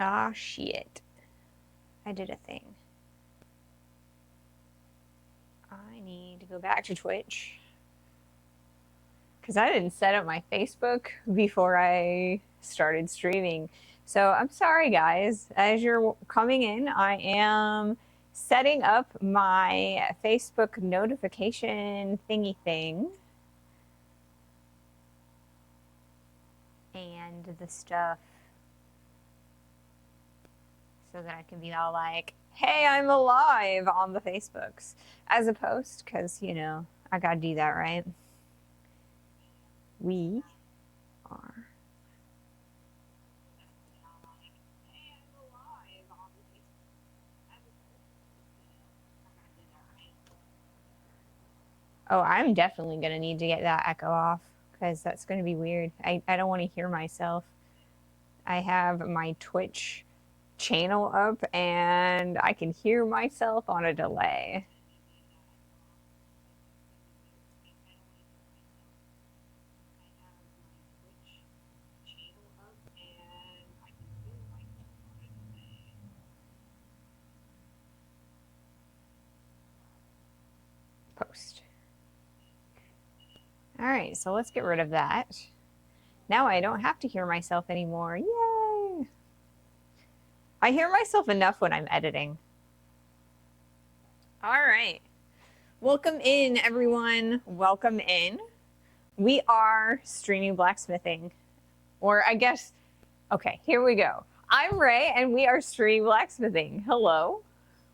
Ah, shit. I did a thing. I need to go back to Twitch. Because I didn't set up my Facebook before I started streaming. So I'm sorry, guys. As you're coming in, I am setting up my Facebook notification thingy thing. And the stuff. So that I can be all like, hey, I'm alive on the Facebooks. As a post, because, you know, I gotta do that, right? We are. Oh, I'm definitely going to need to get that echo off because that's going to be weird. I don't want to hear myself. I have my Twitch channel up and I can hear myself on a delay. Post. All right, so let's get rid of that. Now I don't have to hear myself anymore. Yay! I hear myself enough when I'm editing. All right. Welcome in, everyone. Welcome in. We are streaming blacksmithing. Or I guess, okay, here we go. I'm Ray, and we are streaming blacksmithing. Hello.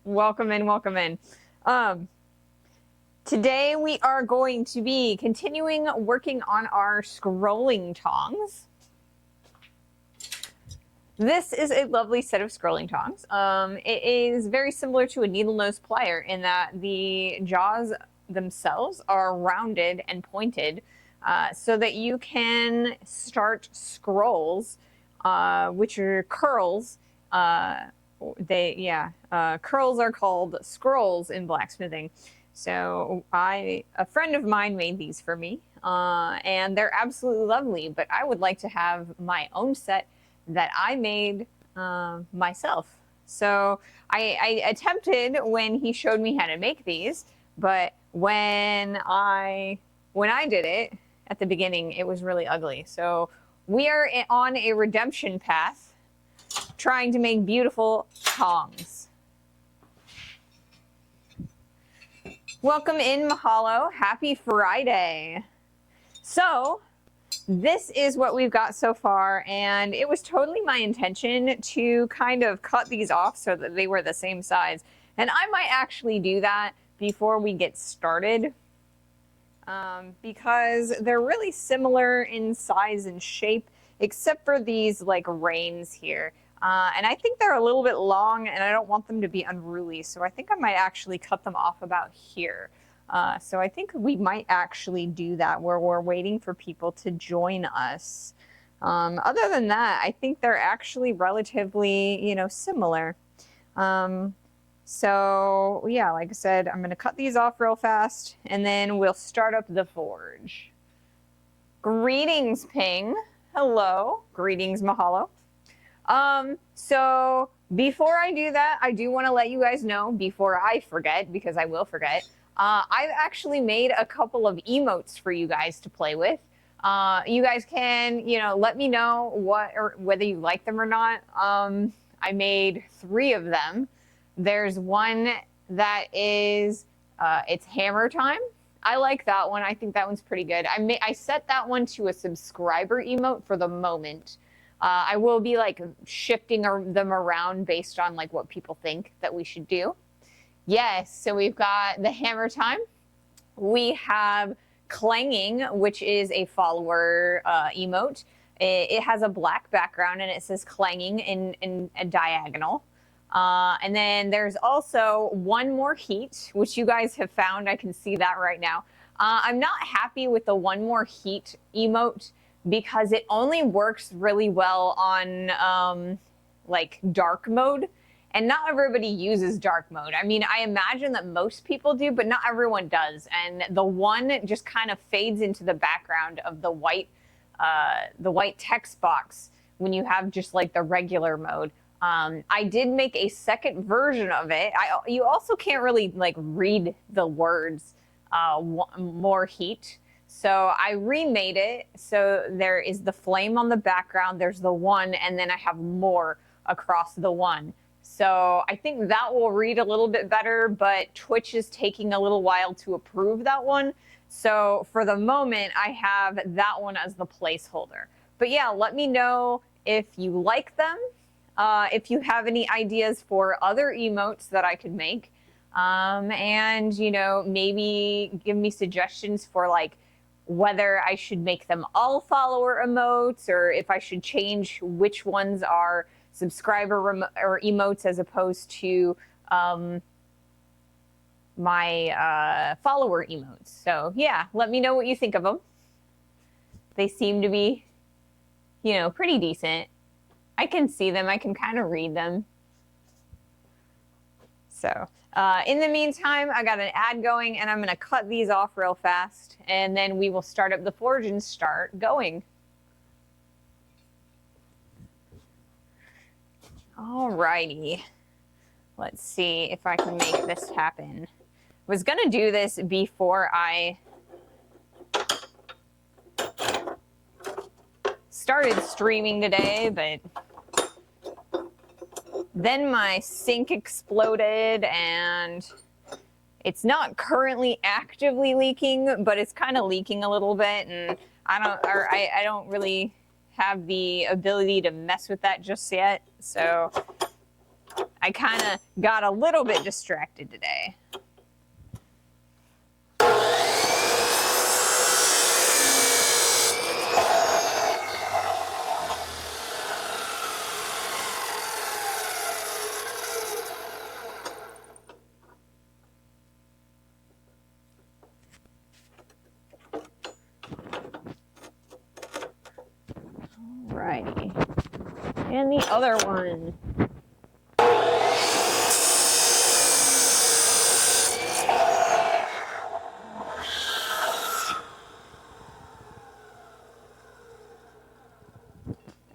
Welcome in, welcome in. Today we are going to be continuing working on our scrolling tongs. This is a lovely set of scrolling tongs. It is very similar to a needle nose plier in that the jaws themselves are rounded and pointed so that you can start scrolls, which are curls. Curls are called scrolls in blacksmithing. So a friend of mine made these for me, and they're absolutely lovely, but I would like to have my own set that I made myself. So I attempted when he showed me how to make these, but when I did it at the beginning, it was really ugly. So we are on a redemption path, trying to make beautiful tongs. Welcome in, Mahalo. Happy Friday. So this is what we've got so far, and it was totally my intention to kind of cut these off so that they were the same size. And I might actually do that before we get started because they're really similar in size and shape, except for these like reins here. And I think they're a little bit long, and I don't want them to be unruly, so I think I might actually cut them off about here. So I think we might actually do that where we're waiting for people to join us. Other than that, I think they're actually relatively, you know, similar. So yeah, like I said, I'm going to cut these off real fast, and then we'll start up the forge. Greetings, Ping. Hello. Greetings, Mahalo. So before I do that, I do want to let you guys know before I forget, because I will forget, I've actually made a couple of emotes for you guys to play with. You guys can, you know, let me know whether you like them or not. I made 3 of them. There's one that is, it's hammer time. I like that one. I think that one's pretty good. I set that one to a subscriber emote for the moment. I will be like shifting them around based on like what people think that we should do. Yes, so we've got the hammer time. We have clanging, which is a follower emote. It has a black background and it says clanging in a diagonal. And then there's also one more heat, which you guys have found. I can see that right now. I'm not happy with the one more heat emote because it only works really well on like dark mode. And not everybody uses dark mode. I mean, I imagine that most people do, but not everyone does. And the one just kind of fades into the background of the white text box when you have just like the regular mode. I did make a second version of it. You also can't really like read the words more heat. So I remade it. So there is the flame on the background, there's the one, and then I have more across the one. So I think that will read a little bit better, but Twitch is taking a little while to approve that one. So for the moment, I have that one as the placeholder. But yeah, let me know if you like them. If you have any ideas for other emotes that I could make. And, you know, maybe give me suggestions for like whether I should make them all follower emotes or if I should change which ones are subscriber or emotes as opposed to my follower emotes. So yeah, let me know what you think of them. They seem to be, you know, pretty decent. I can see them. I can kind of read them. So in the meantime, I got an ad going, and I'm going to cut these off real fast, and then we will start up the forge and start going. Alrighty. Let's see if I can make this happen. I was going to do this before I started streaming today, but then my sink exploded and it's not currently actively leaking, but it's kind of leaking a little bit, and I don't really have the ability to mess with that just yet. So I kind of got a little bit distracted today. Alrighty. And the other one.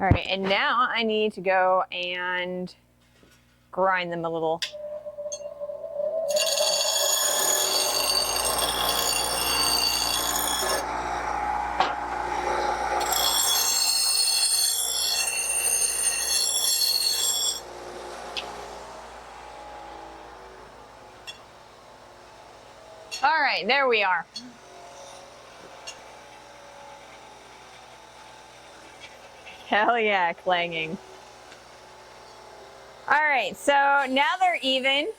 All right, and now I need to go and grind them a little. All right, there we are. Hell yeah, clanging. All right, so now they're even.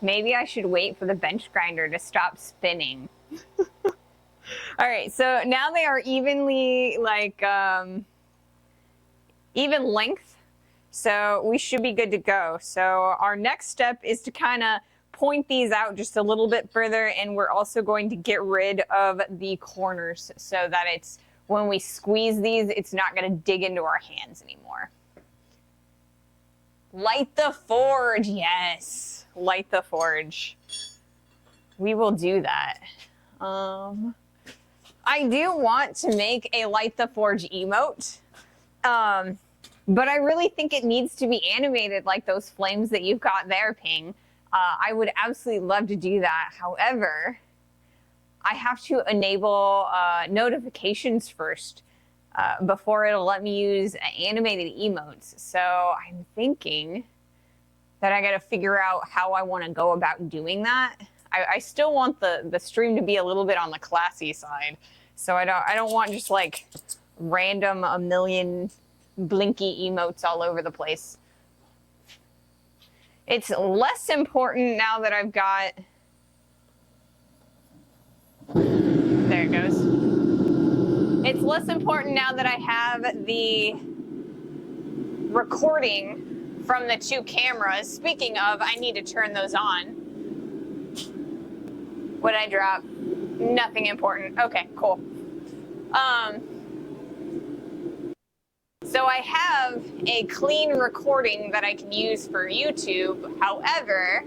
Maybe I should wait for the bench grinder to stop spinning. All right, so now they are evenly, like, even length. So we should be good to go. So our next step is to kind of point these out just a little bit further, and we're also going to get rid of the corners so that it's, when we squeeze these, it's not going to dig into our hands anymore. Light the forge, yes. Light the forge. We will do that. I do want to make a Light the Forge emote, but I really think it needs to be animated like those flames that you've got there, Ping. I would absolutely love to do that. However, I have to enable notifications first before it'll let me use animated emotes. So I'm thinking that I got to figure out how I want to go about doing that. I still want the stream to be a little bit on the classy side. So I don't want just like random a million blinky emotes all over the place. It's less important now that I've got... There it goes. It's less important now that I have the recording from the two cameras. Speaking of, I need to turn those on. What'd I drop? Nothing important. Okay, cool. So I have a clean recording that I can use for YouTube. However,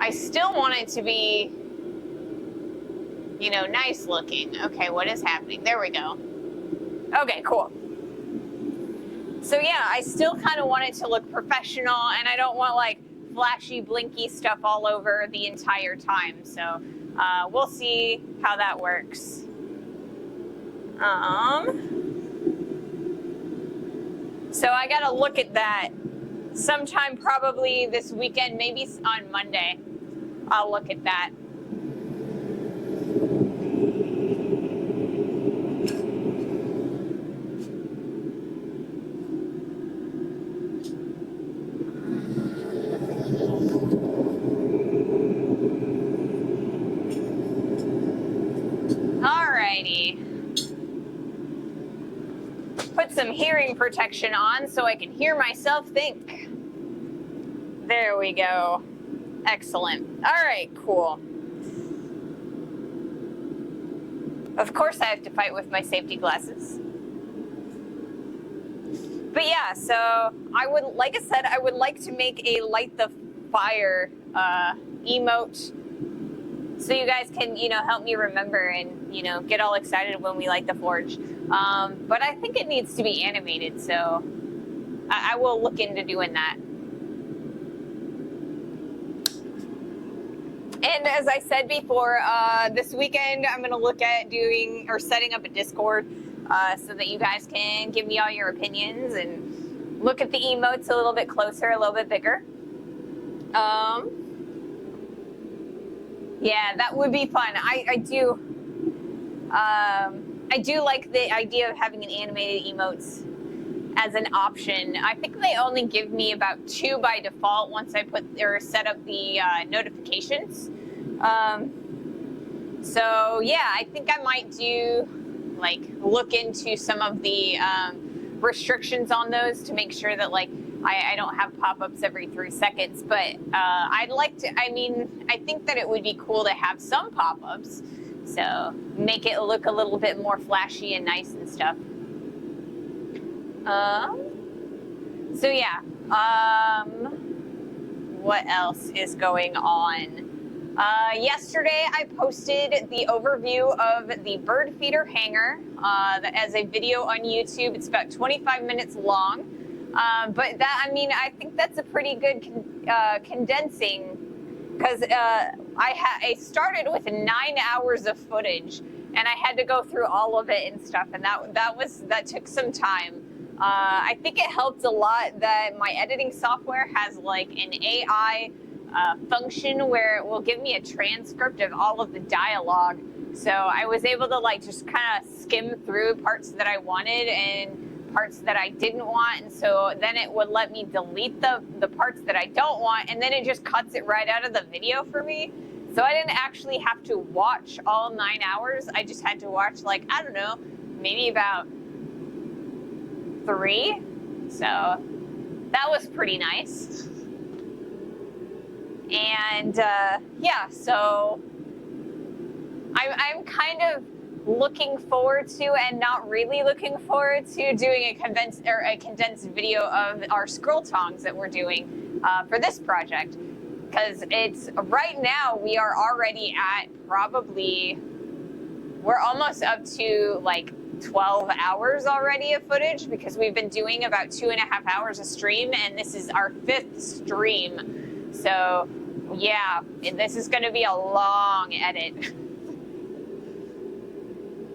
I still want it to be, you know, nice looking. Okay, what is happening? There we go. Okay, cool. So yeah, I still kind of want it to look professional, and I don't want like flashy, blinky stuff all over the entire time. So we'll see how that works. So I gotta look at that sometime probably this weekend, maybe on Monday. I'll look at that. Alrighty. Put some hearing protection on so I can hear myself think. There we go. Excellent. All right, cool. Of course I have to fight with my safety glasses. But yeah, so like I said, I would like to make a light the fire emote so you guys can, help me remember and, get all excited when we light the forge. But I think it needs to be animated, so I will look into doing that. And as I said before, this weekend I'm going to look at setting up a Discord so that you guys can give me all your opinions and look at the emotes a little bit closer, a little bit bigger. Yeah, that would be fun. I do like the idea of having an animated emotes as an option. I think they only give me about 2 by default once I set up the notifications. So yeah, I think I might look into some of the restrictions on those to make sure that I don't have pop-ups every 3 seconds, but I think that it would be cool to have some pop-ups, so make it look a little bit more flashy and nice and stuff. So yeah, what else is going on? Yesterday I posted the overview of the bird feeder hanger as a video on YouTube. It's about 25 minutes long. But I think that's a pretty good condensing, because I started with 9 hours of footage, and I had to go through all of it and stuff, and that took some time. I think it helped a lot that my editing software has an AI function where it will give me a transcript of all of the dialogue. So I was able to just kind of skim through parts that I wanted and parts that I didn't want, and so then it would let me delete the parts that I don't want, and then it just cuts it right out of the video for me. So I didn't actually have to watch all 9 hours. I just had to watch I don't know, maybe about 3. So that was pretty nice. And yeah, so I'm kind of looking forward to, and not really looking forward to, doing a condensed video of our scroll tongs that we're doing for this project, because right now we are already at we're almost up to 12 hours already of footage, because we've been doing about 2.5 hours a stream, and this is our 5th stream. So yeah, this is going to be a long edit.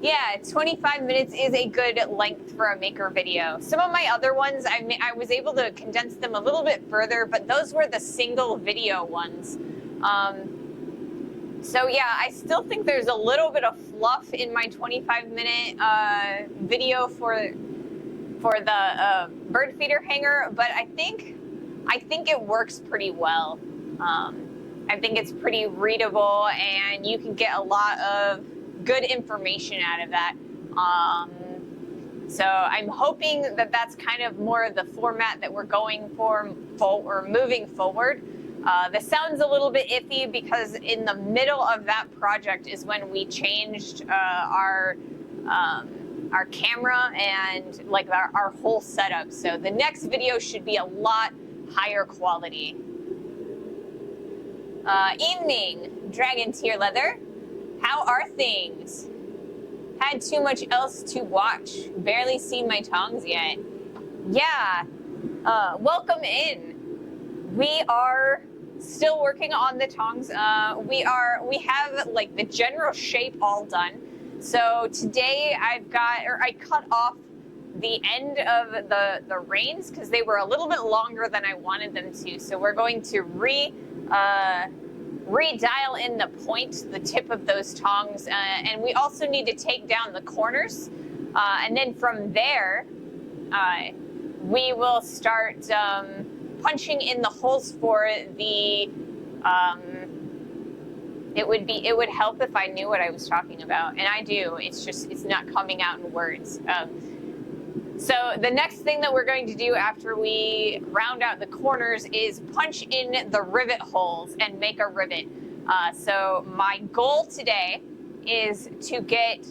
Yeah, 25 minutes is a good length for a maker video. Some of my other ones, I was able to condense them a little bit further, but those were the single video ones. So yeah, I still think there's a little bit of fluff in my 25-minute video for the bird feeder hanger, but I think it works pretty well. I think it's pretty readable, and you can get a lot of good information out of that. So I'm hoping that that's kind of more of the format that we're going for or moving forward. This sounds a little bit iffy, because in the middle of that project is when we changed our camera and our whole setup. So the next video should be a lot higher quality. Evening, Dragon Tier Leather. How are things? had too much else to watch. Barely seen my tongs yet. Yeah, welcome in. We are still working on the tongs. We have like the general shape all done. So today I cut off the end of the reins because they were a little bit longer than I wanted them to. So we're going to redial in the point, the tip of those tongs, and we also need to take down the corners. And then from there, we will start punching in the holes for the, it would help if I knew what I was talking about, and I do. It's not coming out in words. So the next thing that we're going to do after we round out the corners is punch in the rivet holes and make a rivet. So my goal today is to get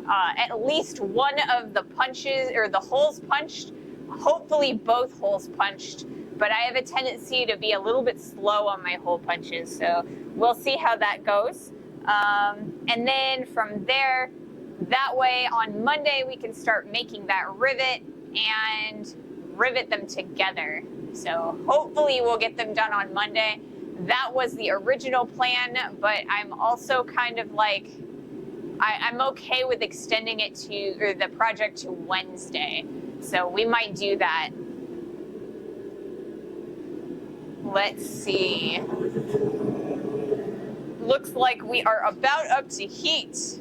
at least one of the punches or the holes punched, hopefully both holes punched, but I have a tendency to be a little bit slow on my hole punches, so we'll see how that goes. And then from there, that way on Monday we can start making that rivet and rivet them together. So hopefully we'll get them done on Monday. That was the original plan, but I'm also kind of like, I'm okay with extending it to the project to Wednesday. So we might do that. Let's see. Looks like we are about up to heat.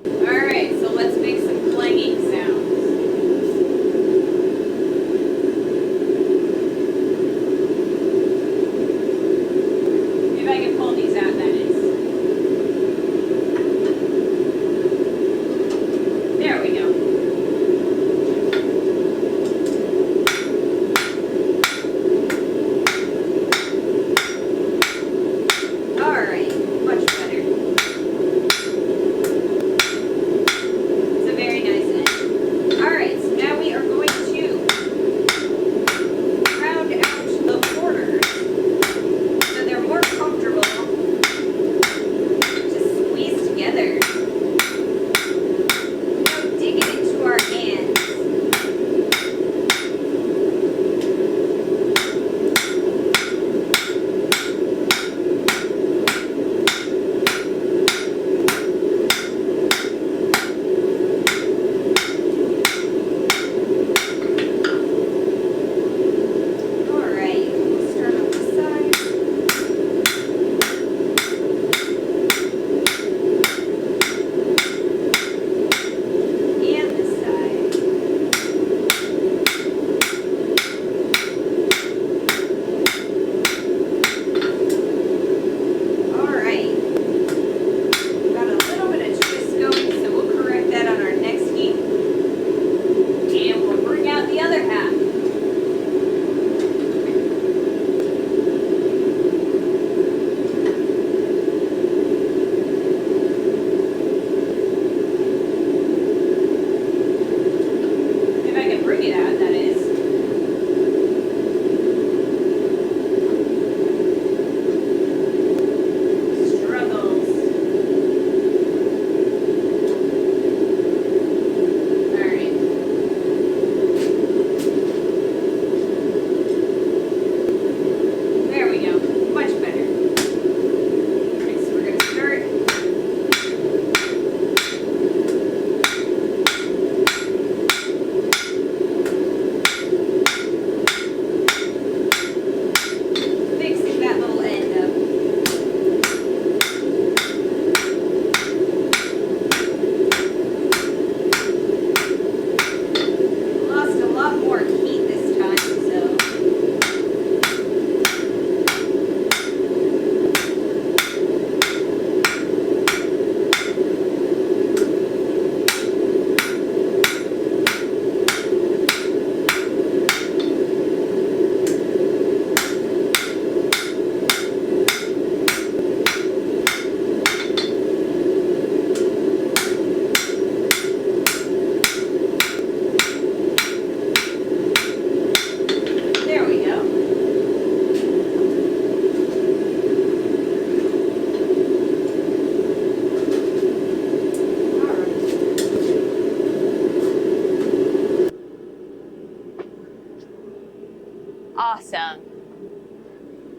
All right, so let's make some clanging sounds. If I can pull these out, that is. There we go.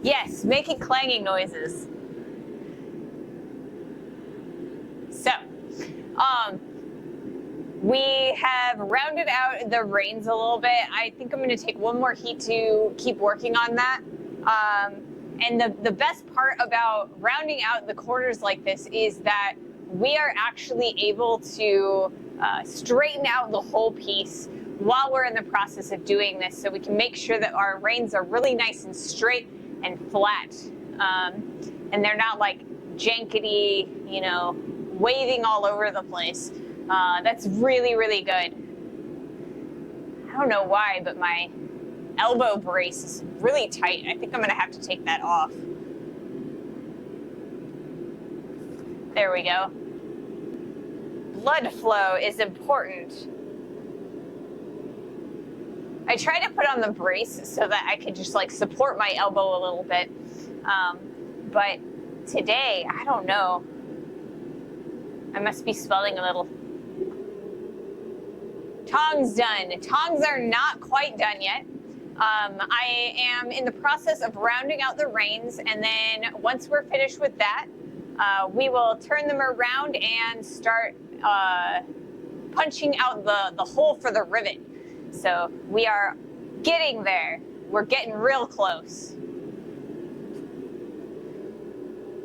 Yes, making clanging noises. So, we have rounded out the reins a little bit. I think I'm going to take one more heat to keep working on that. And the best part about rounding out the corners like this is that we are actually able to straighten out the whole piece while we're in the process of doing this, so we can make sure that our reins are really nice and straight and flat, and they're not like jankety, you know, waving all over the place. That's really, really good. I don't know why, but my elbow brace is really tight. I think I'm gonna have to take that off. There we go. Blood flow is important. I try to put on the brace so that I could just like support my elbow a little bit. But today, I don't know. I must be swelling a little. Tongs done. Tongs are not quite done yet. I am in the process of rounding out the reins, and then once we're finished with that, we will turn them around and start punching out the hole for the rivet. So we are getting there. We're getting real close.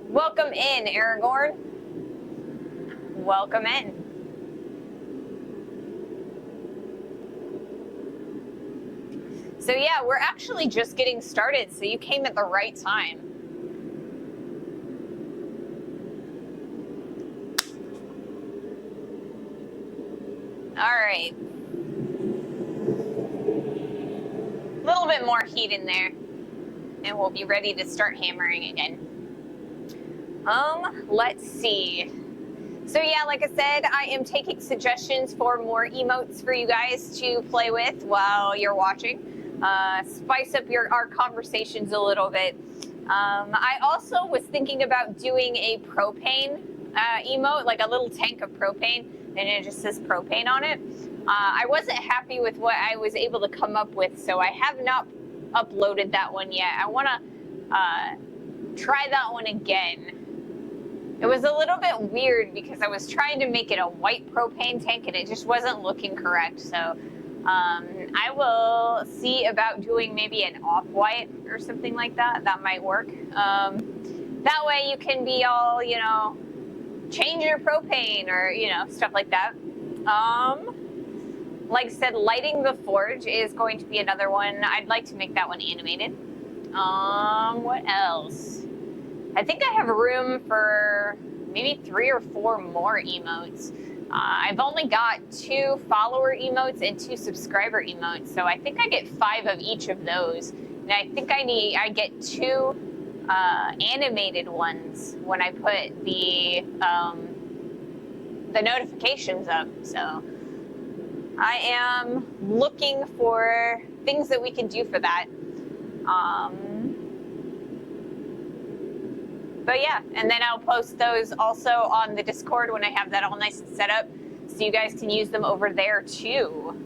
Welcome in, Aragorn. Welcome in. So yeah, we're actually just getting started, so you came at the right time. All right. A little bit more heat in there, and we'll be ready to start hammering again. Let's see. So yeah, like I said, I am taking suggestions for more emotes for you guys to play with while you're watching. Spice up our conversations a little bit. I also was thinking about doing a propane emote, like a little tank of propane, and it just says propane on it. I wasn't happy with what I was able to come up with, so I have not uploaded that one yet. I want to try that one again. It was a little bit weird because I was trying to make it a white propane tank and it just wasn't looking correct. So I will see about doing maybe an off-white or something like that. That might work. That way you can be all, you know, change your propane or, you know, stuff like that. Like I said, lighting the forge is going to be another one. I'd like to make that one animated. What else? I think I have room for maybe 3 or 4 more emotes. I've only got 2 follower emotes and 2 subscriber emotes, so I think I get 5 of each of those. And I think I get 2 animated ones when I put the notifications up. So I am looking for things that we can do for that. But yeah, and then I'll post those also on the Discord when I have that all nice and set up, so you guys can use them over there too.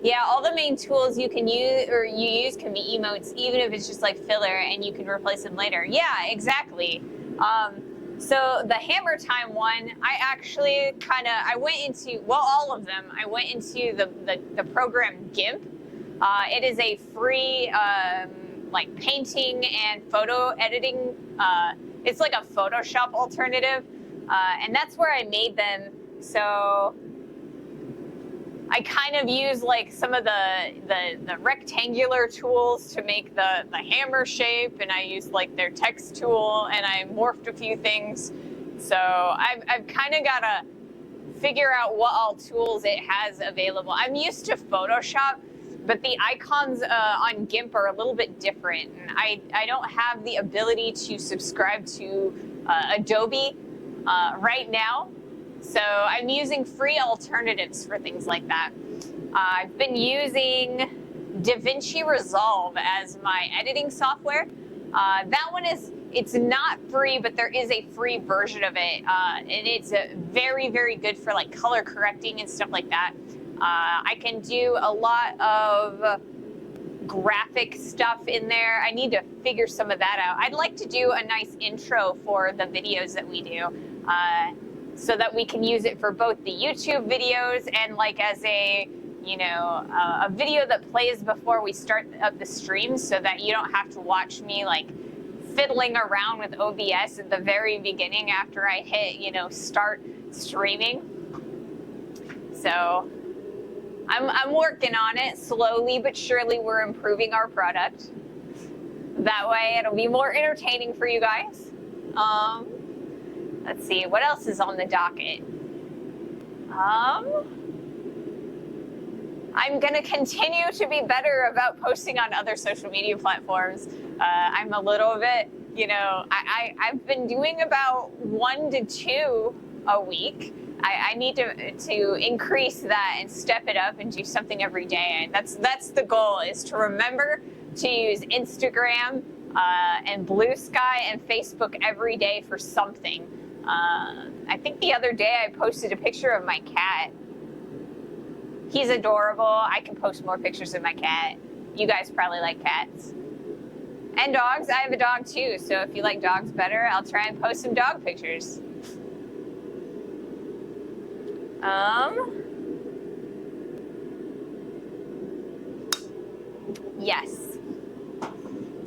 Yeah, all the main tools you use can be emotes, even if it's just like filler, and you can replace them later. Yeah, exactly. So the hammer time one, I actually I went into, well, all of them. I went into the program GIMP. It is a free like painting and photo editing. It's like a Photoshop alternative, and that's where I made them. So I kind of use like some of the rectangular tools to make the hammer shape, and I used like their text tool, and I morphed a few things. So I've kind of got to figure out what all tools it has available. I'm used to Photoshop, but the icons on GIMP are a little bit different, and I don't have the ability to subscribe to Adobe right now. So I'm using free alternatives for things like that. I've been using DaVinci Resolve as my editing software. That one it's not free, but there is a free version of it. And it's very, very good for like color correcting and stuff like that. I can do a lot of graphic stuff in there. I need to figure some of that out. I'd like to do a nice intro for the videos that we do, so that we can use it for both the YouTube videos and like as a, you know, a video that plays before we start up the stream, so that you don't have to watch me like fiddling around with OBS at the very beginning after I hit, you know, start streaming. So I'm working on it. Slowly but surely we're improving our product. That way it'll be more entertaining for you guys. Let's see, what else is on the docket? I'm gonna continue to be better about posting on other social media platforms. I'm a little bit, you know, I've been doing about 1 to 2 a week. I need to increase that and step it up and do something every day. And that's the goal, is to remember to use Instagram and Blue Sky and Facebook every day for something. I think the other day I posted a picture of my cat. He's adorable. I can post more pictures of my cat. You guys probably like cats. And dogs. I have a dog too, so if you like dogs better, I'll try and post some dog pictures. Yes.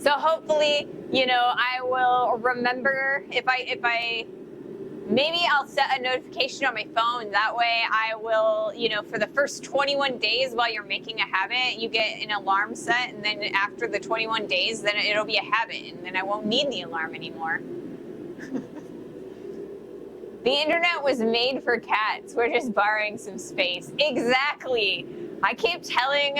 So hopefully, you know, I will remember if I maybe I'll set a notification on my phone. That way I will, you know, for the first 21 days while you're making a habit, you get an alarm set, and then after the 21 days, then it'll be a habit, and then I won't need the alarm anymore. The internet was made for cats. We're just borrowing some space. Exactly. I keep telling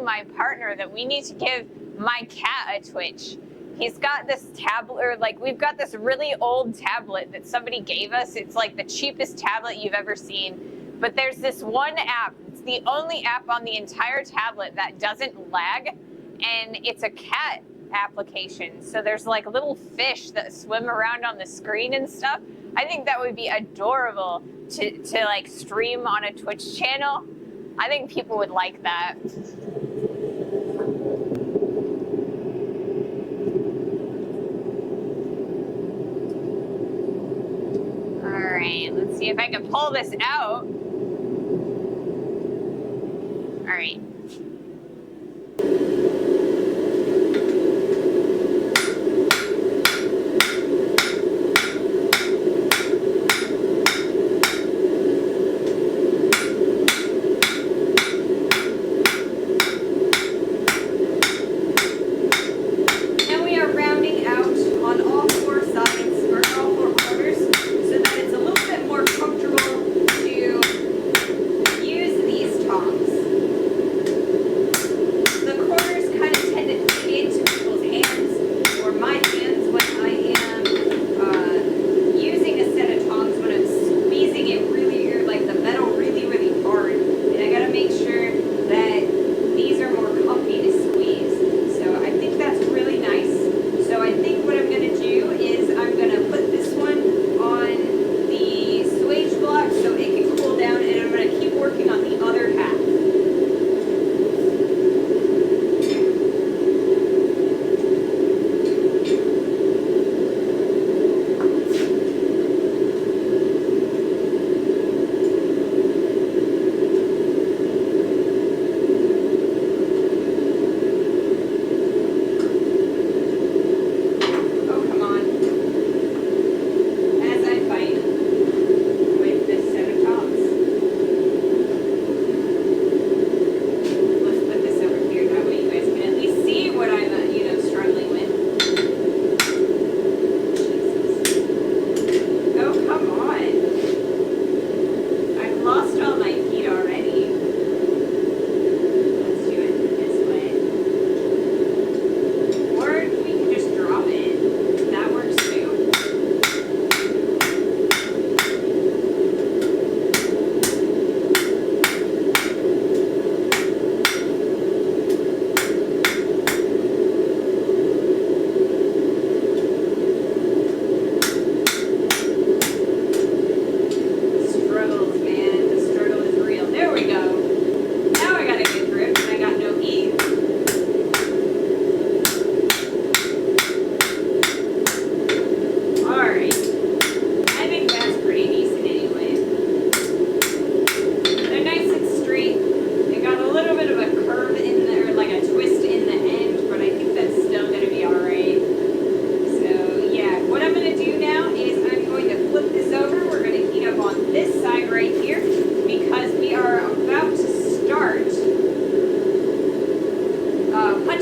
my partner that we need to give my cat a Twitch. He's got this tablet, or like we've got this really old tablet that somebody gave us. It's like the cheapest tablet you've ever seen. But there's this one app. It's the only app on the entire tablet that doesn't lag, and it's a cat application. So there's like little fish that swim around on the screen and stuff. I think that would be adorable to like stream on a Twitch channel. I think people would like that. All right, let's see if I can pull this out. All right. To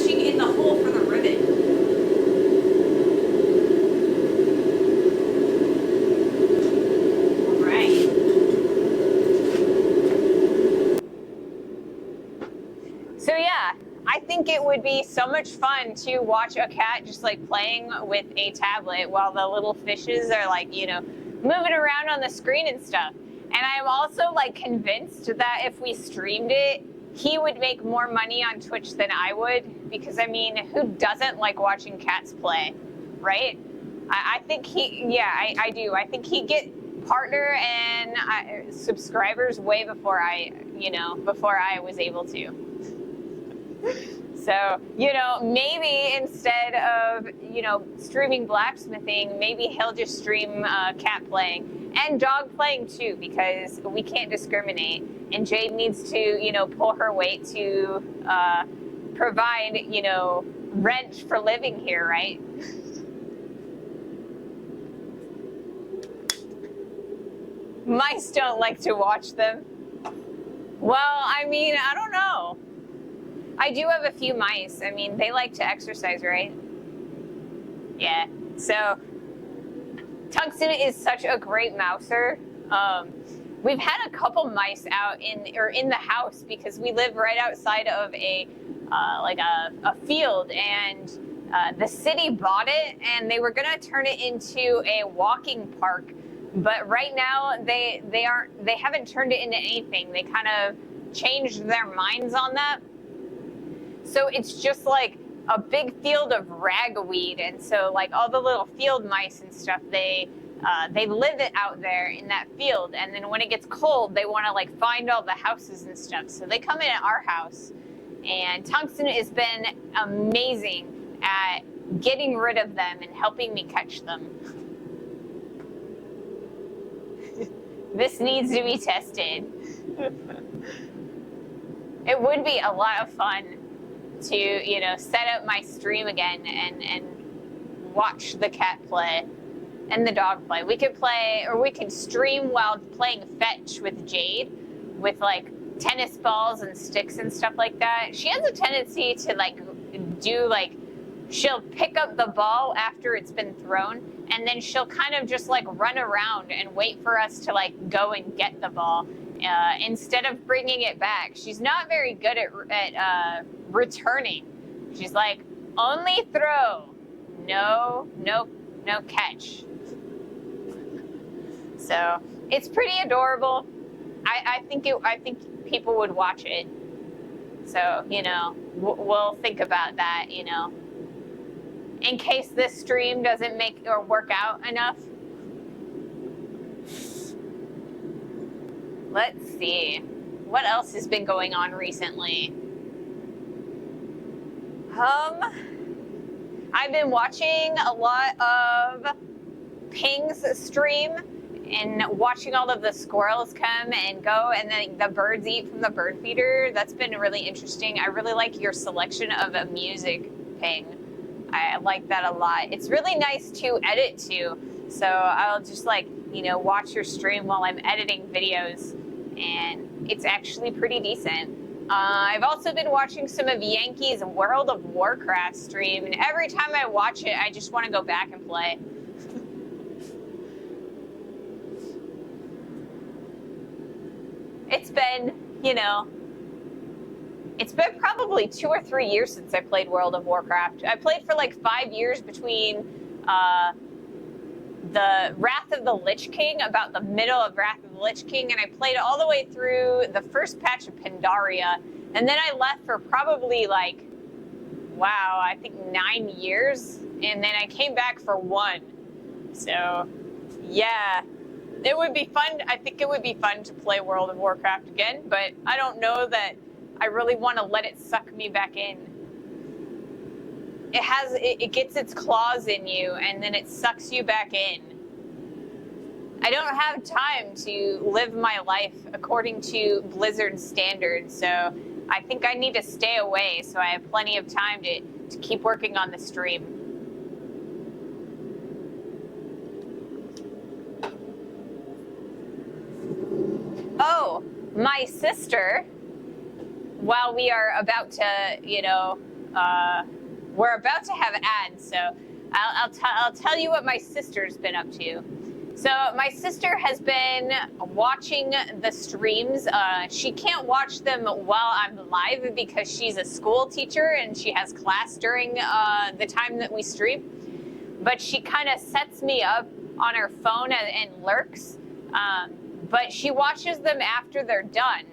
punching in the hole for the rivet. All right. So yeah, I think it would be so much fun to watch a cat just like playing with a tablet while the little fishes are like, you know, moving around on the screen and stuff. And I'm also like convinced that if we streamed it, he would make more money on Twitch than I would, because I mean, who doesn't like watching cats play, right? I think I do. I think he'd get partner and subscribers way before before I was able to. So, you know, maybe instead of, you know, streaming blacksmithing, maybe he'll just stream cat playing and dog playing too, because we can't discriminate. And Jade needs to, you know, pull her weight to provide, you know, rent for living here, right? Mice don't like to watch them. Well, I mean, I don't know. I do have a few mice. I mean, they like to exercise, right? Yeah. So, Tungsten is such a great mouser. We've had a couple mice out in the house because we live right outside of a field, and the city bought it, and they were gonna turn it into a walking park. But right now they haven't turned it into anything. They kind of changed their minds on that. So it's just like a big field of ragweed, and so like all the little field mice and stuff, they live it out there in that field, and then when it gets cold, they want to like find all the houses and stuff. So they come in at our house, and Tungsten has been amazing at getting rid of them and helping me catch them. This needs to be tested. It would be a lot of fun to, you know, set up my stream again and watch the cat play and the dog play. We could play, or we could stream while playing fetch with Jade, with like tennis balls and sticks and stuff like that. She has a tendency to like do like, she'll pick up the ball after it's been thrown, and then she'll kind of just like run around and wait for us to like go and get the ball. Instead of bringing it back. She's not very good at returning. She's like, only throw, no catch. So it's pretty adorable. I think people would watch it. So, you know, we'll think about that, you know, in case this stream doesn't make or work out enough. Let's see. What else has been going on recently? I've been watching a lot of Ping's stream and watching all of the squirrels come and go, and then the birds eat from the bird feeder. That's been really interesting. I really like your selection of music, Ping. I like that a lot. It's really nice to edit to. So I'll just like, you know, watch your stream while I'm editing videos, and it's actually pretty decent. I've also been watching some of Yankee's World of Warcraft stream, and every time I watch it, I just want to go back and play. It's been, you know, it's been probably 2 or 3 years since I played World of Warcraft. I played for like 5 years between the Wrath of the Lich King, about the middle of Wrath of the Lich King, and I played all the way through the first patch of Pandaria, and then I left for probably like, wow, I think 9 years, and then I came back for 1. So, yeah, it would be fun. I think it would be fun to play World of Warcraft again, but I don't know that I really want to let it suck me back in. It gets its claws in you, and then it sucks you back in. I don't have time to live my life according to Blizzard standards, so I think I need to stay away so I have plenty of time to keep working on the stream. Oh, my sister, while we are about to, you know, we're about to have ads, so I'll tell you what my sister's been up to. So my sister has been watching the streams. She can't watch them while I'm live because she's a school teacher and she has class during the time that we stream. But she kind of sets me up on her phone and lurks. But she watches them after they're done.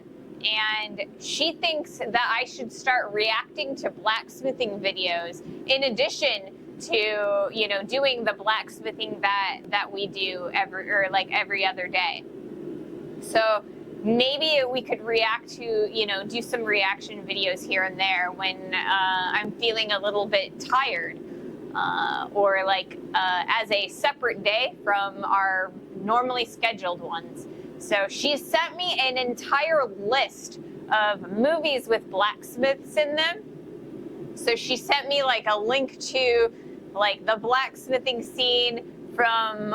And she thinks that I should start reacting to blacksmithing videos in addition to, you know, doing the blacksmithing that we do every other day. So maybe we could react to, you know, do some reaction videos here and there when I'm feeling a little bit tired, or as a separate day from our normally scheduled ones. So she sent me an entire list of movies with blacksmiths in them. So she sent me like a link to like the blacksmithing scene from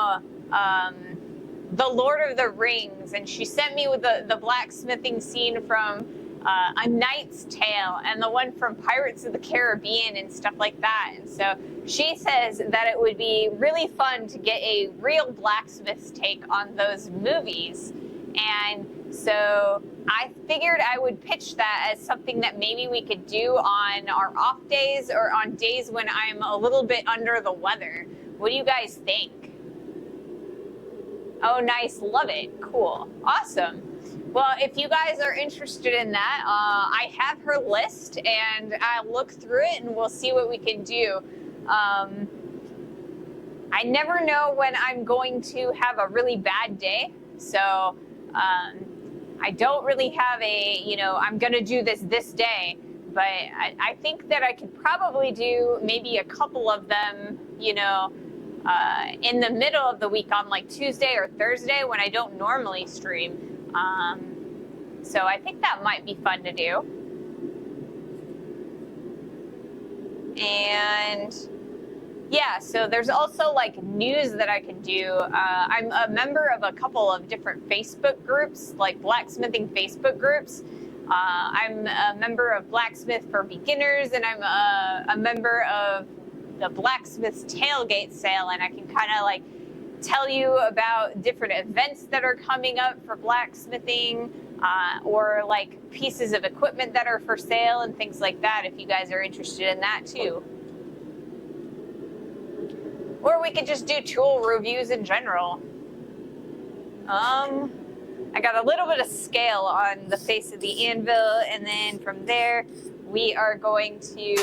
The Lord of the Rings, and she sent me with the blacksmithing scene from A Knight's Tale, and the one from Pirates of the Caribbean and stuff like that. And so she says that it would be really fun to get a real blacksmith's take on those movies. And so I figured I would pitch that as something that maybe we could do on our off days or on days when I'm a little bit under the weather. What do you guys think? Oh, nice. Love it. Cool. Awesome. Well, if you guys are interested in that, I have her list and I'll look through it and we'll see what we can do. I never know when I'm going to have a really bad day. So I don't really have a, you know, I'm going to do this day, but I think that I could probably do maybe a couple of them, you know, in the middle of the week on like Tuesday or Thursday when I don't normally stream. So I think that might be fun to do. And yeah, so there's also like news that I can do. I'm a member of a couple of different Facebook groups, like blacksmithing Facebook groups. I'm a member of Blacksmith for Beginners, and I'm a member of the Blacksmith's Tailgate Sale, and I can kind of like tell you about different events that are coming up for blacksmithing, or like pieces of equipment that are for sale and things like that, if you guys are interested in that too. Or we could just do tool reviews in general. I got a little bit of scale on the face of the anvil, and then from there we are going to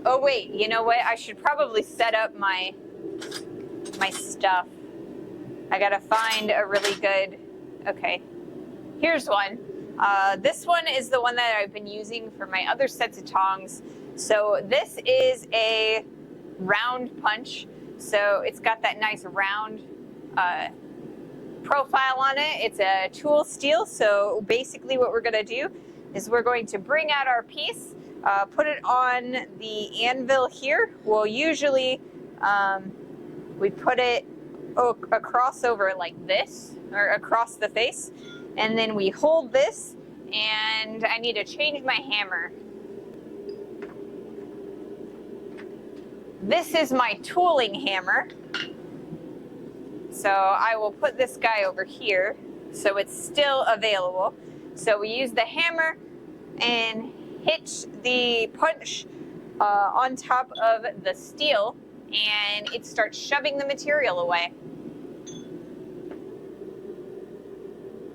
oh wait, you know what? I should probably set up my stuff. I gotta find a really good, okay. Here's one. This one is the one that I've been using for my other sets of tongs. So this is a round punch. So it's got that nice round profile on it. It's a tool steel. So basically what we're gonna do is we're going to bring out our piece, put it on the anvil here. We'll usually, we put it across over like this, or across the face, and then we hold this, and I need to change my hammer. This is my tooling hammer. So I will put this guy over here so it's still available. So we use the hammer and hit the punch on top of the steel, and it starts shoving the material away.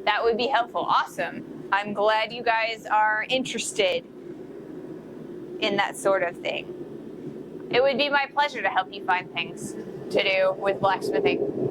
That would be helpful. Awesome. I'm glad you guys are interested in that sort of thing. It would be my pleasure to help you find things to do with blacksmithing.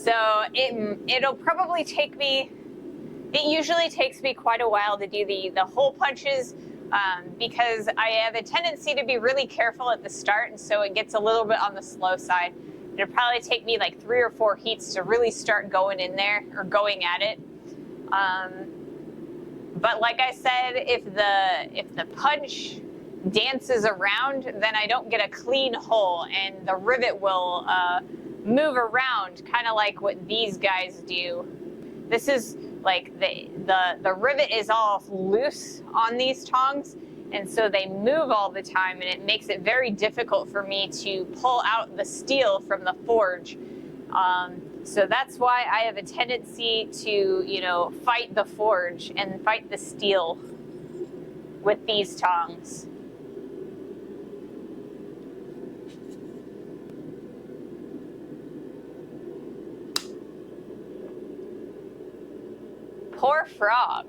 So it'll probably take me, it usually takes me quite a while to do the hole punches because I have a tendency to be really careful at the start, and so it gets a little bit on the slow side. It'll probably take me like 3 or 4 heats to really start going in there or going at it. But like I said, if the punch dances around, then I don't get a clean hole, and the rivet will move around, kind of like what these guys do. This is like the rivet is all loose on these tongs, and so they move all the time, and it makes it very difficult for me to pull out the steel from the forge. So that's why I have a tendency to, you know, fight the forge and fight the steel with these tongs. Poor frog.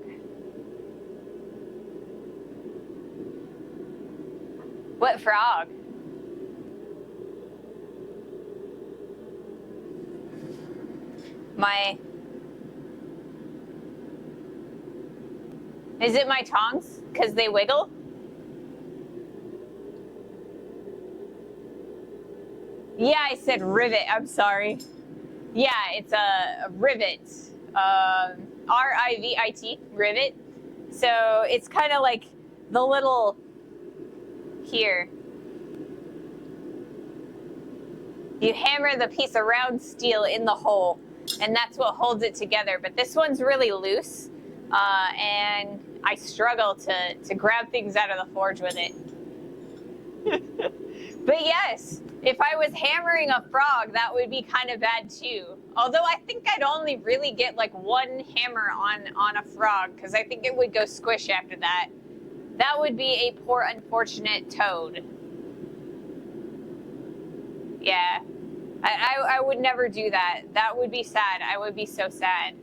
What frog? Is it my tongs? Because they wiggle? Yeah, I said rivet. I'm sorry. Yeah, it's a rivet. R-I-V-I-T, rivet. So it's kind of like the little here. You hammer the piece of round steel in the hole, and that's what holds it together. But this one's really loose, and I struggle to grab things out of the forge with it. But yes, if I was hammering a frog, that would be kind of bad too. Although I think I'd only really get like 1 hammer on a frog, because I think it would go squish after that. That would be a poor, unfortunate toad. Yeah, I would never do that. That would be sad. I would be so sad.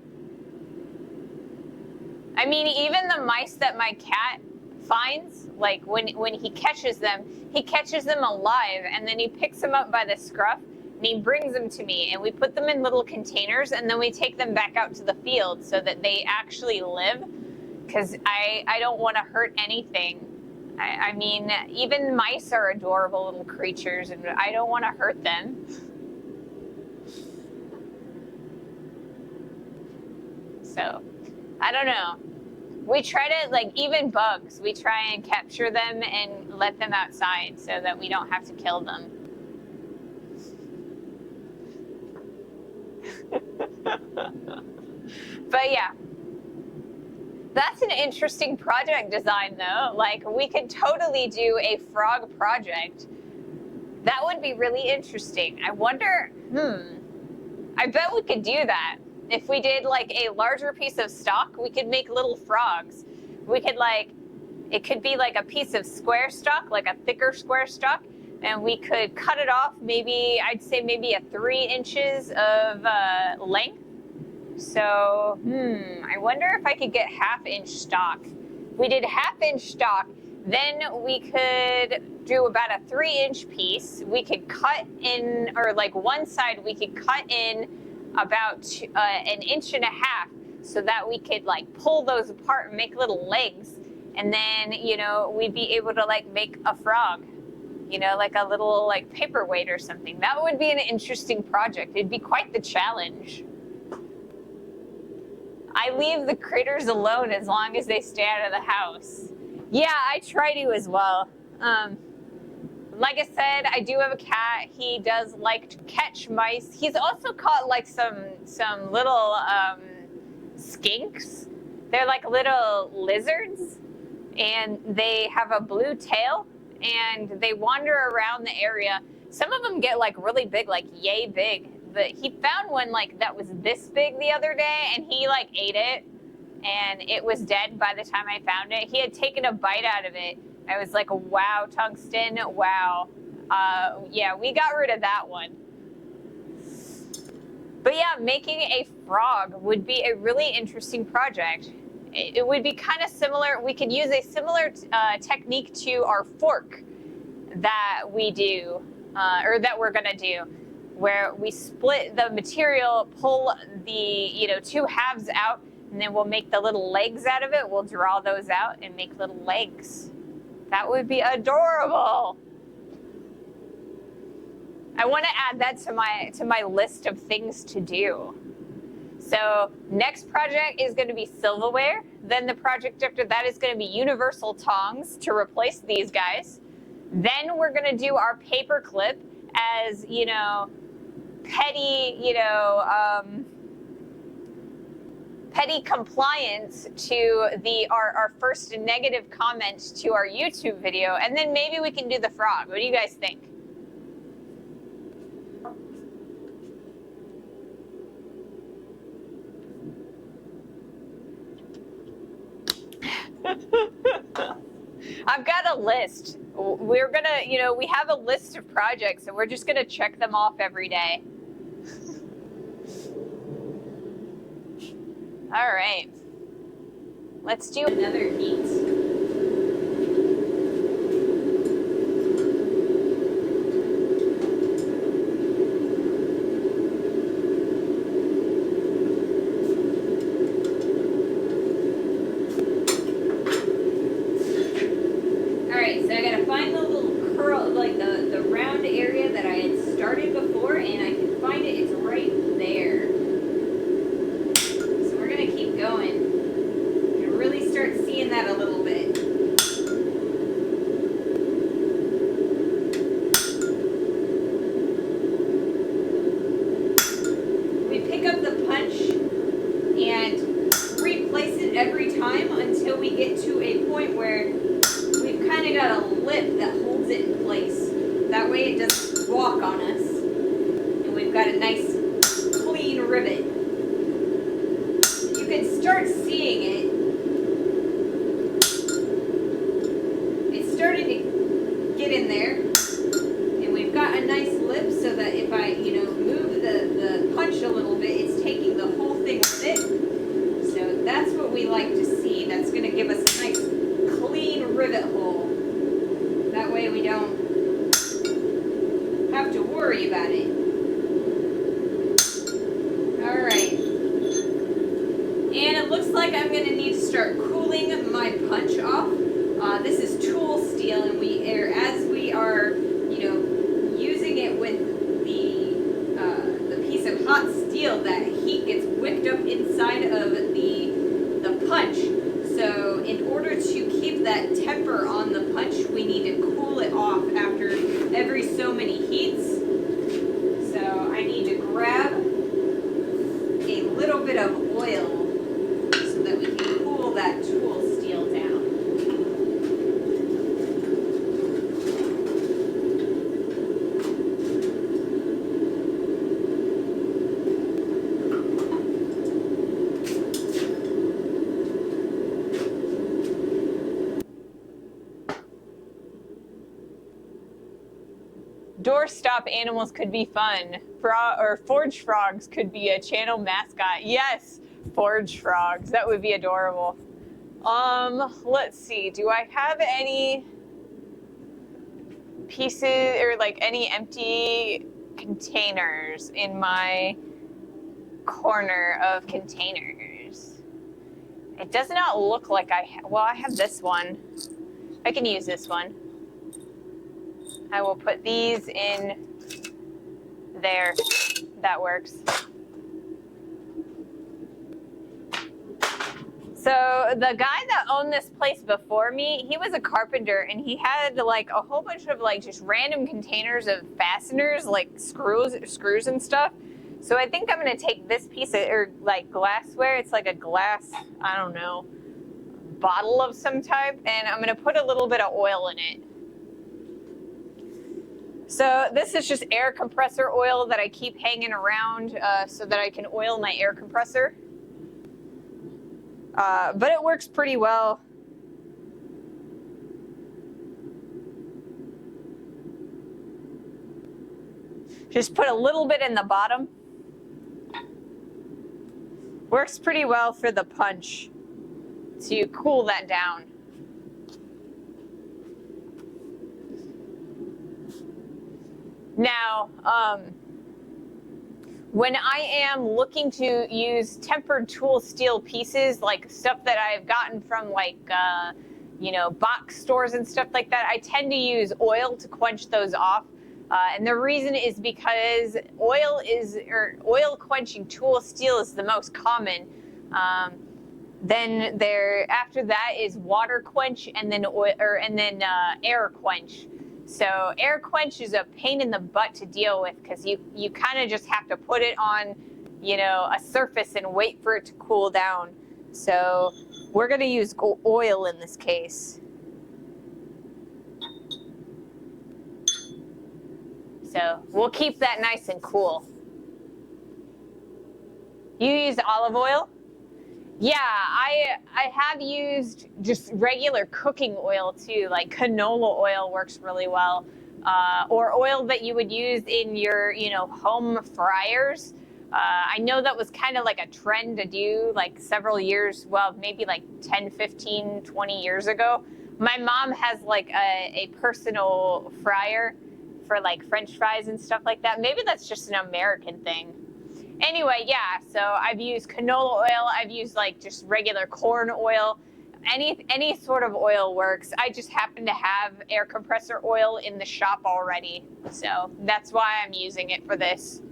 I mean, even the mice that my cat finds, like when he catches them alive, and then he picks them up by the scruff and he brings them to me, and we put them in little containers, and then we take them back out to the field so that they actually live, because I don't want to hurt anything. I mean, even mice are adorable little creatures, and I don't want to hurt them. So, I don't know. We try to, like, even bugs, we try and capture them and let them outside so that we don't have to kill them. But yeah, that's an interesting project design though. Like, we could totally do a frog project. That would be really interesting. I wonder, I bet we could do that. If we did like a larger piece of stock, we could make little frogs. We could it could be like a piece of square stock, like a thicker square stock, and we could cut it off maybe, I'd say maybe a 3 inches of length. So, I wonder if I could get 1/2 inch stock. If we did 1/2 inch stock, then we could do about a 3 inch piece. We could cut in, or like one side, we could cut in about 1.5 inches, so that we could like pull those apart and make little legs, and then, you know, we'd be able to like make a frog, you know, like a little like paperweight or something. That would be an interesting project. It'd be quite the challenge. I leave the critters alone as long as they stay out of the house. Yeah, I try to as well. Like I said, I do have a cat. He does like to catch mice. He's also caught like some little skinks. They're like little lizards, and they have a blue tail, and they wander around the area. Some of them get like really big, like yay big. But he found one like that was this big the other day, and he like ate it, and it was dead by the time I found it. He had taken a bite out of it. I was like, wow, tungsten, wow. Yeah, we got rid of that one. But yeah, making a frog would be a really interesting project. It would be kind of similar. We could use a similar technique to our fork that we do, or that we're gonna do, where we split the material, pull the, you know, two halves out, and then we'll make the little legs out of it. We'll draw those out and make little legs. That would be adorable. I want to add that to my list of things to do. So next project is going to be silverware. Then the project after that is going to be universal tongs to replace these guys. Then we're going to do our paper clip as, you know, petty, you know, petty compliance to our first negative comment to our YouTube video. And then maybe we can do the frog. What do you guys think? I've got a list. We're gonna, you know, we have a list of projects and we're just gonna check them off every day. All right. Let's do another heat. Every time until we get to a point where we've kind of got a lip that holds it in place. That way it doesn't walk on us. And we've got a nice clean rivet. You can start seeing it. It's starting to get in there. And we've got a nice lip so that if I, you know, move the punch a little bit, it's taking the whole thing with it. That's what we like to see. That's going to give us a nice clean rivet hole. That way we don't have to worry about it. Alright. And it looks like I'm going to need to start cooling my punch off. This is tool steel, and as we are, you know, using it with the piece of hot steel, that heat gets wicked up inside of the punch. So in order to keep that temper on the punch, we need to cool it off after every so many heats. So I need to grab a little bit of oil so that we can cool that tool steel down. Doorstop animals could be fun. Forge frogs could be a channel mascot. Yes, forge frogs. That would be adorable. Let's see. Do I have any pieces or like any empty containers in my corner of containers? It does not look like well, I have this one. I can use this one. I will put these in there. That works. So the guy that owned this place before me, he was a carpenter, and he had like a whole bunch of like just random containers of fasteners, like screws and stuff. So I think I'm gonna take this piece of, or like glassware. It's like a glass, I don't know, bottle of some type, and I'm gonna put a little bit of oil in it. So this is just air compressor oil that I keep hanging around so that I can oil my air compressor. But it works pretty well. Just put a little bit in the bottom. Works pretty well for the punch to cool that down. Now, when I am looking to use tempered tool steel pieces, like stuff that I've gotten from like, you know, box stores and stuff like that, I tend to use oil to quench those off. And the reason is because oil quenching tool steel is the most common. Then after that is water quench, and then air quench. So air quench is a pain in the butt to deal with because you kind of just have to put it on, you know, a surface and wait for it to cool down. So we're going to use oil in this case. So we'll keep that nice and cool. You use olive oil? Yeah, I have used just regular cooking oil too, like canola oil works really well, or oil that you would use in your, you know, home fryers. I know that was kind of like a trend to do like several years, well, maybe like 10, 15, 20 years ago. My mom has like a personal fryer for like French fries and stuff like that. Maybe that's just an American thing. Anyway, yeah, so I've used canola oil. I've used like just regular corn oil. Any sort of oil works. I just happen to have air compressor oil in the shop already. So that's why I'm using it for this.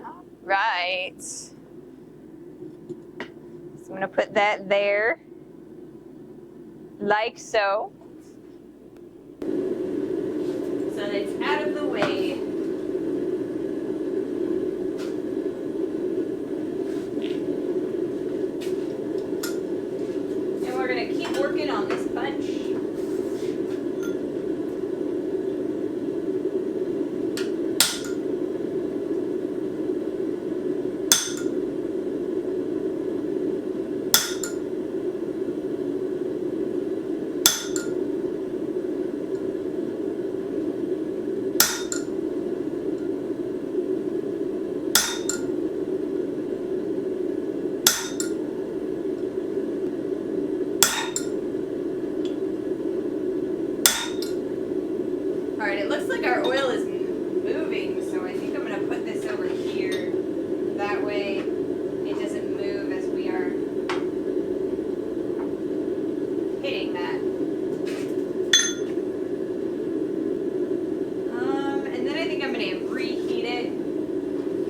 All right. So I'm going to put that there, like so. So that it's out of the way. And we're going to keep working on this punch. Alright, it looks like our oil is moving, so I think I'm going to put this over here. That way it doesn't move as we are hitting that. And then I think I'm going to reheat it.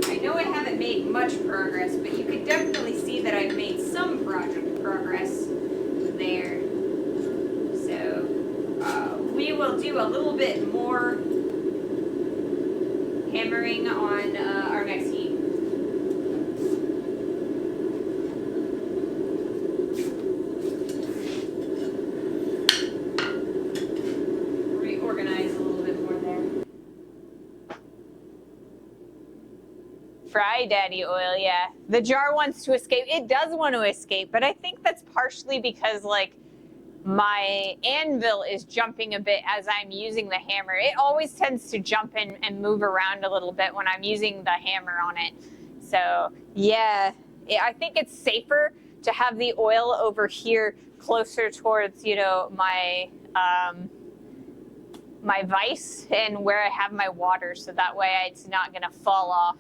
I know I haven't made much progress, but you can definitely see that I've made some project progress there. We will do a little bit more hammering on our next heat. Reorganize a little bit more there. Fry daddy oil, yeah. The jar wants to escape. It does want to escape, but I think that's partially because, like, my anvil is jumping a bit as I'm using the hammer. It always tends to jump in and move around a little bit when I'm using the hammer on it. So yeah, I think it's safer to have the oil over here closer towards, you know, my my vise and where I have my water, so that way it's not gonna fall off.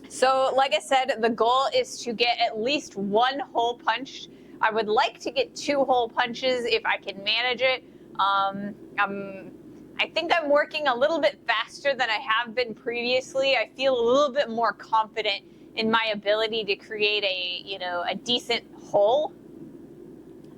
So like I said, the goal is to get at least one hole punched. I would like to get 2 hole punches if I can manage it. I think I'm working a little bit faster than I have been previously. I feel a little bit more confident in my ability to create a decent hole.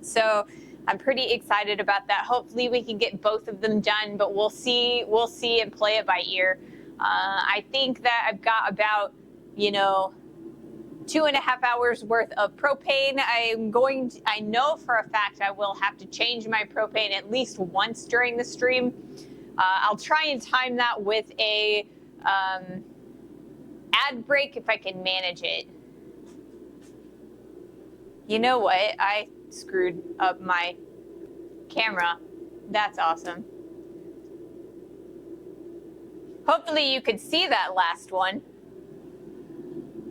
So I'm pretty excited about that. Hopefully we can get both of them done, but we'll see and play it by ear. I think that I've got about 2.5 hours worth of propane. I know for a fact I will have to change my propane at least once during the stream. I'll try and time that with a ad break if I can manage it. You know what? I screwed up my camera. That's awesome. Hopefully you could see that last one.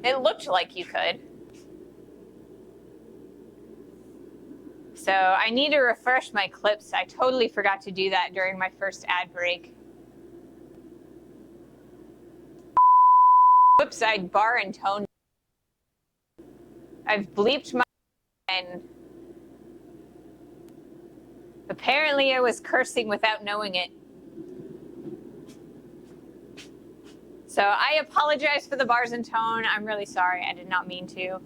It looked like you could. So I need to refresh my clips. I totally forgot to do that during my first ad break. Whoops, I bar and tone. I've bleeped my and apparently I was cursing without knowing it. So I apologize for the bars and tone. I'm really sorry. I did not mean to.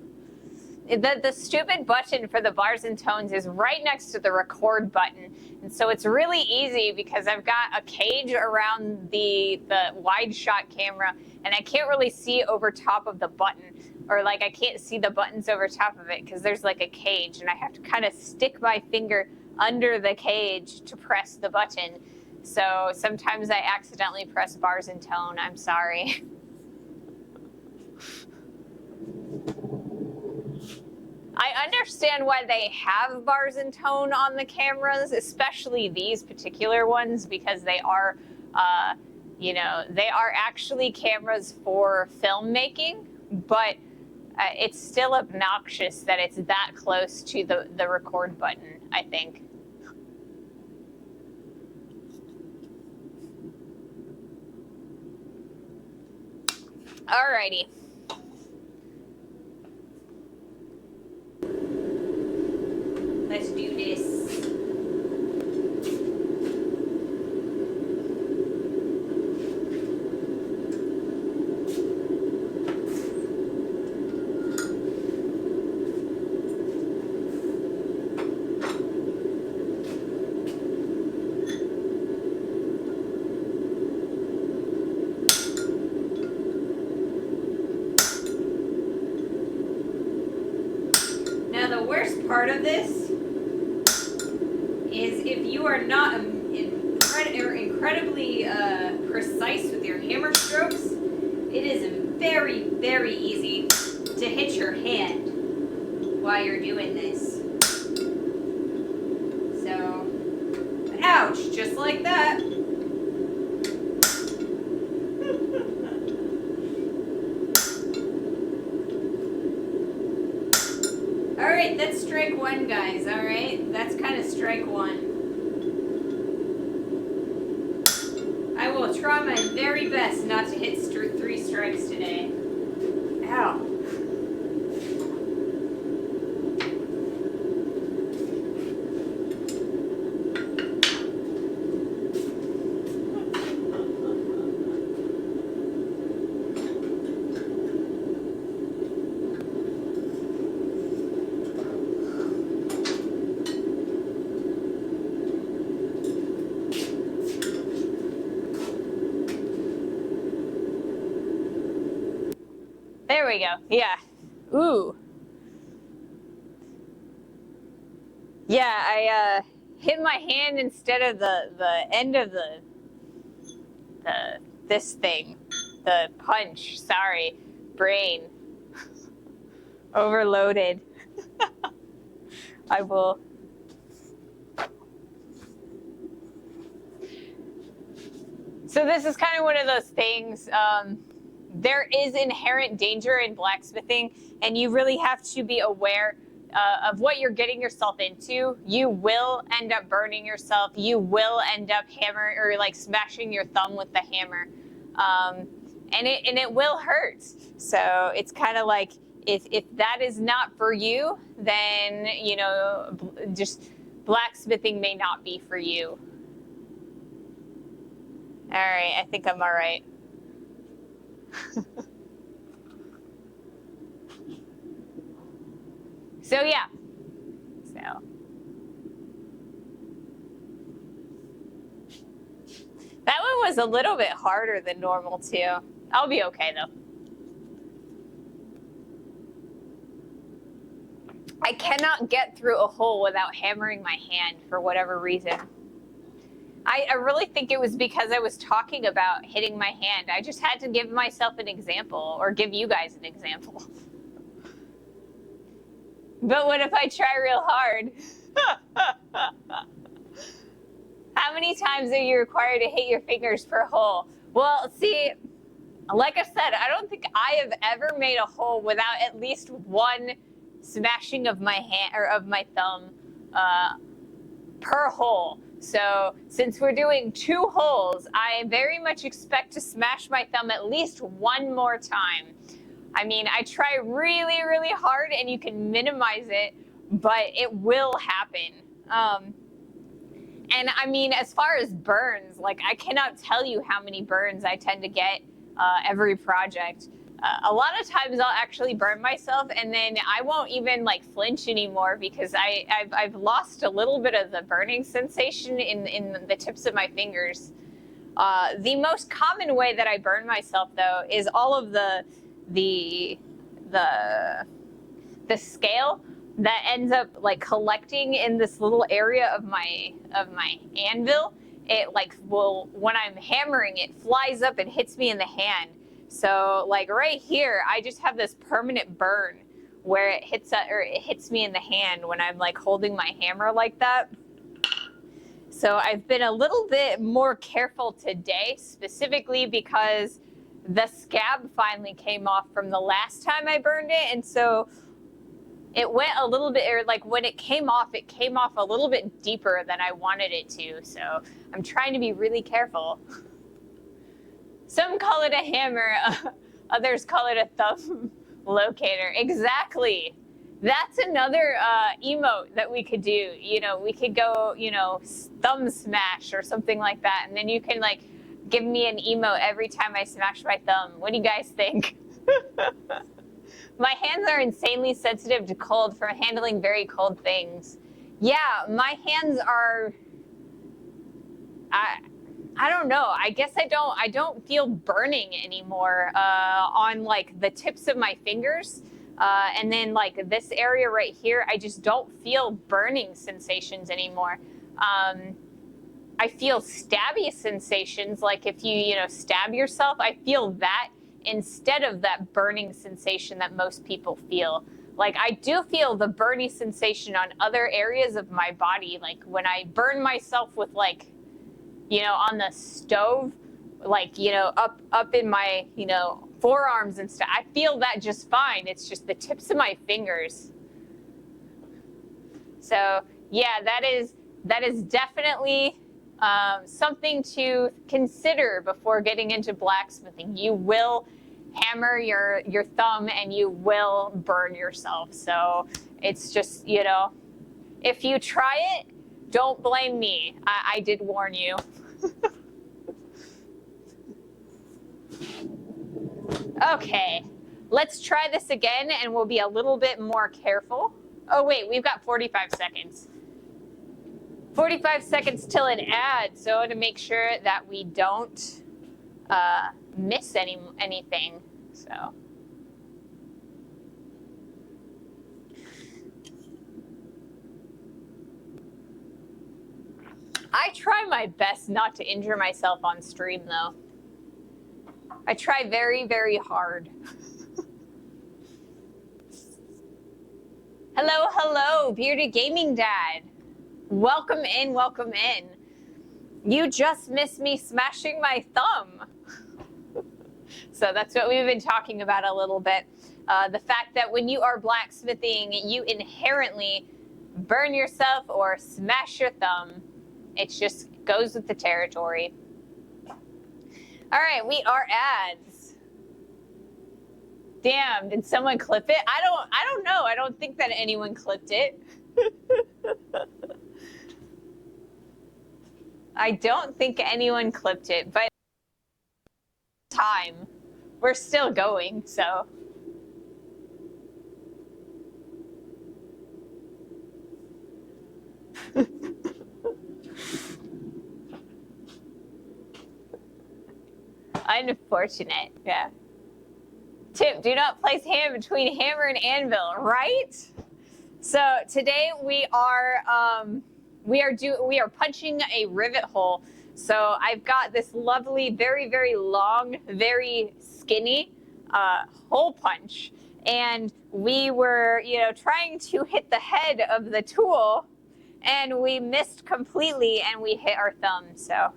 The stupid button for the bars and tones is right next to the record button. And so it's really easy because I've got a cage around the wide shot camera and I can't really see over top of the button, or like I can't see the buttons over top of it because there's like a cage and I have to kind of stick my finger under the cage to press the button. So sometimes I accidentally press bars and tone. I'm sorry. I understand why they have bars and tone on the cameras, especially these particular ones, because they are, they are actually cameras for filmmaking, but it's still obnoxious that it's that close to the record button, I think. Alrighty. Let's do this. Now the worst part of this is if you are not incredibly precise with your hammer strokes, it is very, very easy to hit your hand while you're doing this. So, ouch, just like that. Alright, that's strike one, guys, alright? That's kind of strike one. I will try my very best not to hit 3 strikes today. Ow. There we go. Yeah. Ooh. Yeah, I hit my hand instead of the end of this thing. The punch. Sorry. Brain. Overloaded. I will. So this is kind of one of those things. There is inherent danger in blacksmithing, and you really have to be aware of what you're getting yourself into. You will end up burning yourself. You will end up hammering or like smashing your thumb with the hammer, and it will hurt. So it's kind of like if that is not for you, then just blacksmithing may not be for you. All right, I think I'm all right. So yeah, that one was a little bit harder than normal too. I'll be okay though. I cannot get through a hole without hammering my hand for whatever reason. I really think it was because I was talking about hitting my hand. I just had to give myself an example, or give you guys an example. But what if I try real hard? How many times are you required to hit your fingers per hole? Well, see, Like I said, I don't think I have ever made a hole without at least one smashing of my hand or of my thumb per hole. So since we're doing 2 holes, I very much expect to smash my thumb at least one more time. I mean, I try really, really hard and you can minimize it, but it will happen. And I mean, as far as burns, like I cannot tell you how many burns I tend to get every project. A lot of times I'll actually burn myself and then I won't even like flinch anymore because I've lost a little bit of the burning sensation in the tips of my fingers. The most common way that I burn myself though is all of the scale that ends up like collecting in this little area of my anvil. It like will, when I'm hammering, it flies up and hits me in the hand. So like right here, I just have this permanent burn where it hits me in the hand when I'm like holding my hammer like that. So I've been a little bit more careful today, specifically because the scab finally came off from the last time I burned it. And so it went a little bit, or like when it came off a little bit deeper than I wanted it to. So I'm trying to be really careful. Some call it a hammer, others call it a thumb locator. Exactly. That's another emote that we could do. You know, we could go, you know, thumb smash or something like that. And then you can like give me an emote every time I smash my thumb. What do you guys think? My hands are insanely sensitive to cold from handling very cold things. Yeah, my hands are, I don't know. I guess I don't feel burning anymore on like the tips of my fingers. And then like this area right here, I just don't feel burning sensations anymore. I feel stabby sensations, like if you know, stab yourself, I feel that instead of that burning sensation that most people feel. Like I do feel the burning sensation on other areas of my body, like when I burn myself with like, you know, on the stove, like, you know, up in my, you know, forearms and stuff. I feel that just fine. It's just the tips of my fingers. So yeah, that is definitely something to consider before getting into blacksmithing. You will hammer your thumb and you will burn yourself. So it's just, you know, if you try it, don't blame me. I did warn you. Okay, let's try this again and we'll be a little bit more careful. Oh wait, we've got 45 seconds. 45 seconds till it adds, so to make sure that we don't miss anything. So. I try my best not to injure myself on stream, though. I try very, very hard. Hello, hello, Bearded Gaming Dad. Welcome in, welcome in. You just missed me smashing my thumb. So that's what we've been talking about a little bit. The fact that when you are blacksmithing, you inherently burn yourself or smash your thumb. It just goes with the territory. All right, we are ads. Damn, did someone clip it? I don't know. I don't think that anyone clipped it. I don't think anyone clipped it, but time. We're still going, so. Unfortunate, yeah. Tip, do not place hand between hammer and anvil, right? So today we are punching a rivet hole. So I've got this lovely, very, very long, very skinny hole punch. And we were, you know, trying to hit the head of the tool and we missed completely and we hit our thumb, so.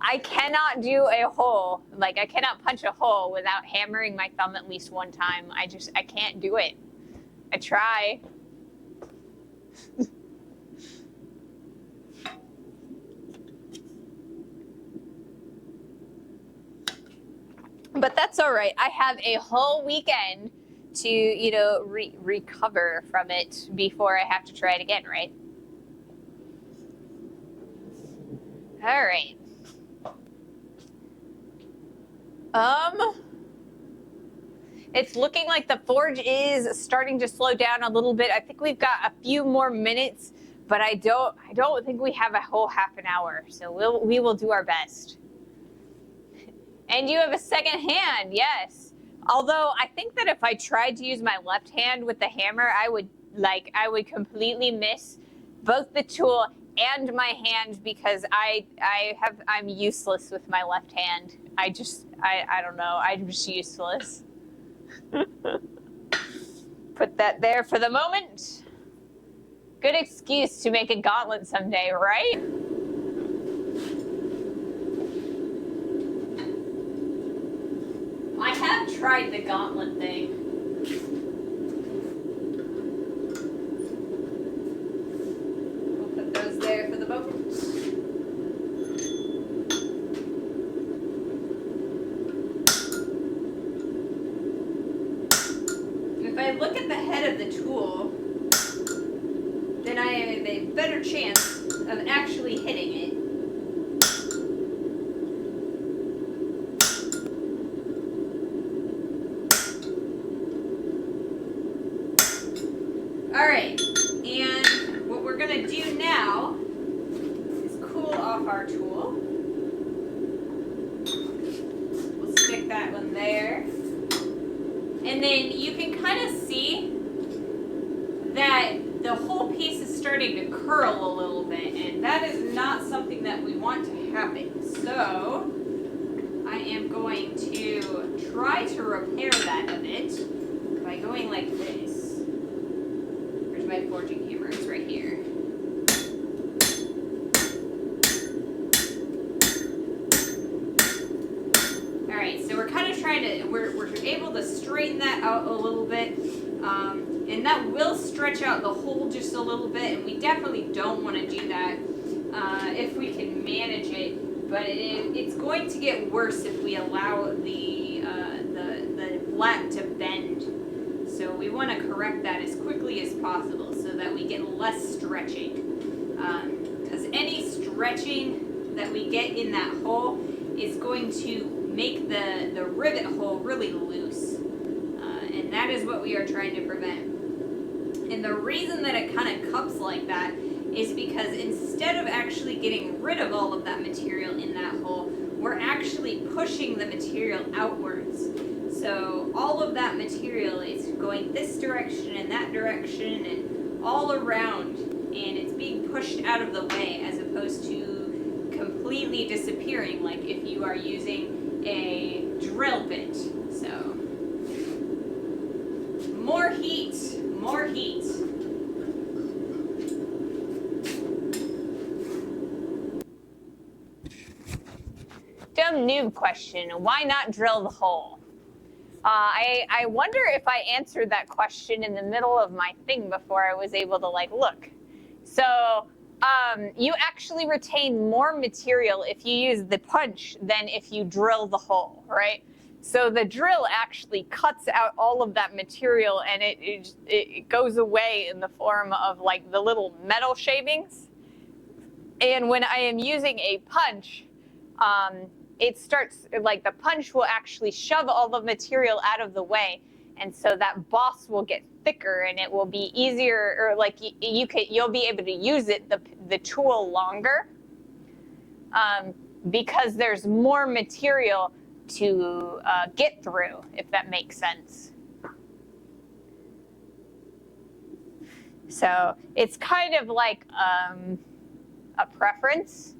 I cannot do a hole, like I cannot punch a hole without hammering my thumb at least one time. I can't do it. I try. But that's all right. I have a whole weekend to, you know, recover from it before I have to try it again, right? All right. It's looking like the forge is starting to slow down a little bit. I think we've got a few more minutes, but I don't think we have a whole half an hour. So we will do our best. And you have a second hand, yes. Although I think that if I tried to use my left hand with the hammer, I would completely miss both the tool and my hand because I'm useless with my left hand. I don't know. I'm just useless. Put that there for the moment. Good excuse to make a gauntlet someday, right? I have tried the gauntlet thing. We'll put those there for the moment. If I look at the head of the tool, then I have a better chance of actually hitting it. Alright, and what we're going to do now is cool off our tool. We'll stick that one there. And then you can kind of see that the whole piece is starting to curl a little bit, and that is not something that we want to happen. So I am going to try to repair that a bit by going like this. Where's my forging hammer? It's right here. Alright, so we're kind of trying to, we're able to straighten that out a little bit. And that will stretch out the hole just a little bit, and we definitely don't want to do that if we can manage it. But it's going to get worse if we allow the flat to bend. So we want to correct that as quickly as possible so that we get less stretching. Because any stretching that we get in that hole is going to make the rivet hole really loose. And that is what we are trying to prevent. And the reason that it kind of cups like that is because instead of actually getting rid of all of that material in that hole, we're actually pushing the material outwards. So all of that material is going this direction and that direction and all around, and it's being pushed out of the way as opposed to completely disappearing like if you are using a drill bit. So more heat, more heat. Dumb noob question, why not drill the hole? I wonder if I answered that question in the middle of my thing before I was able to like look. So you actually retain more material if you use the punch than if you drill the hole, right? So the drill actually cuts out all of that material, and it goes away in the form of like the little metal shavings. And when I am using a punch, it starts, like the punch will actually shove all the material out of the way. And so that boss will get thicker and it will be easier, or like you'll be able to use it, the tool longer, because there's more material to get through, if that makes sense. So it's kind of like a preference.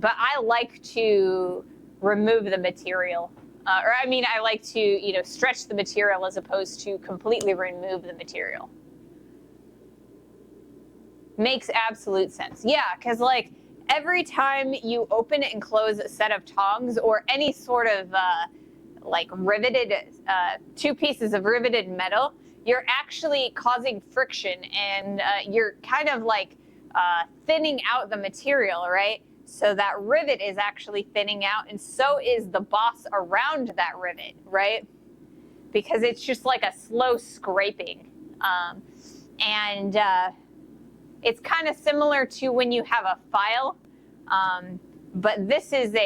But I like to remove the material, or I mean, I like to, stretch the material as opposed to completely remove the material. Makes absolute sense. Yeah, because like every time you open and close a set of tongs or any sort of like riveted, two pieces of riveted metal, you're actually causing friction, and you're kind of like thinning out the material, right? So that rivet is actually thinning out, and so is the boss around that rivet, right? Because it's just like a slow scraping. And it's kind of similar to when you have a file, but this is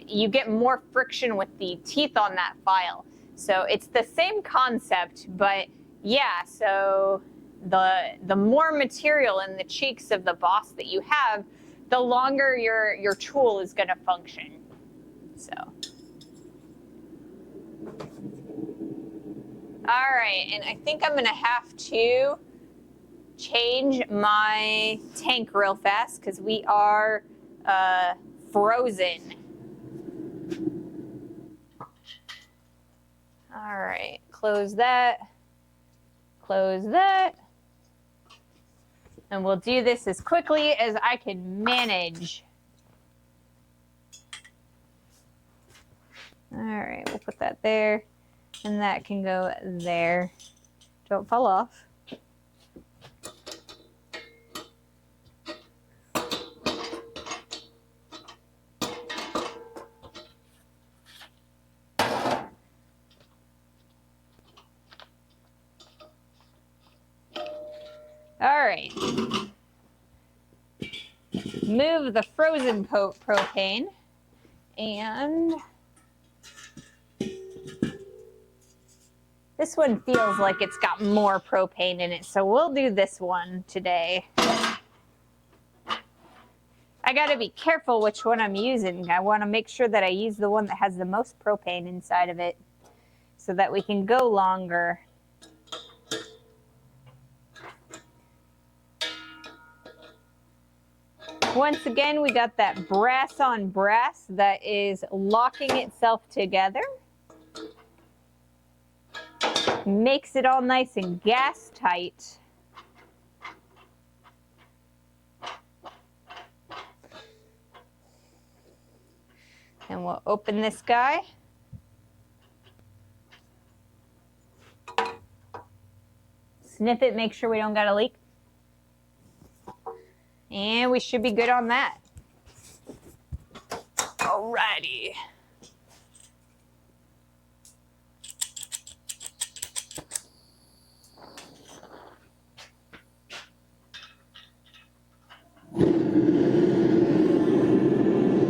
you get more friction with the teeth on that file. So it's the same concept, but yeah, so the more material in the cheeks of the boss that you have, the longer your tool is going to function. So. All right, and I think I'm going to have to change my tank real fast because we are frozen. All right, close that, and we'll do this as quickly as I can manage. All right, we'll put that there, and that can go there. Don't fall off. All right. Move the frozen propane, and this one feels like it's got more propane in it, so we'll do this one today. I gotta be careful which one I'm using. I wanna make sure that I use the one that has the most propane inside of it so that we can go longer. Once again, we got that brass on brass that is locking itself together. Makes it all nice and gas tight. And we'll open this guy. Sniff it, make sure we don't got a leak. And we should be good on that. Alrighty.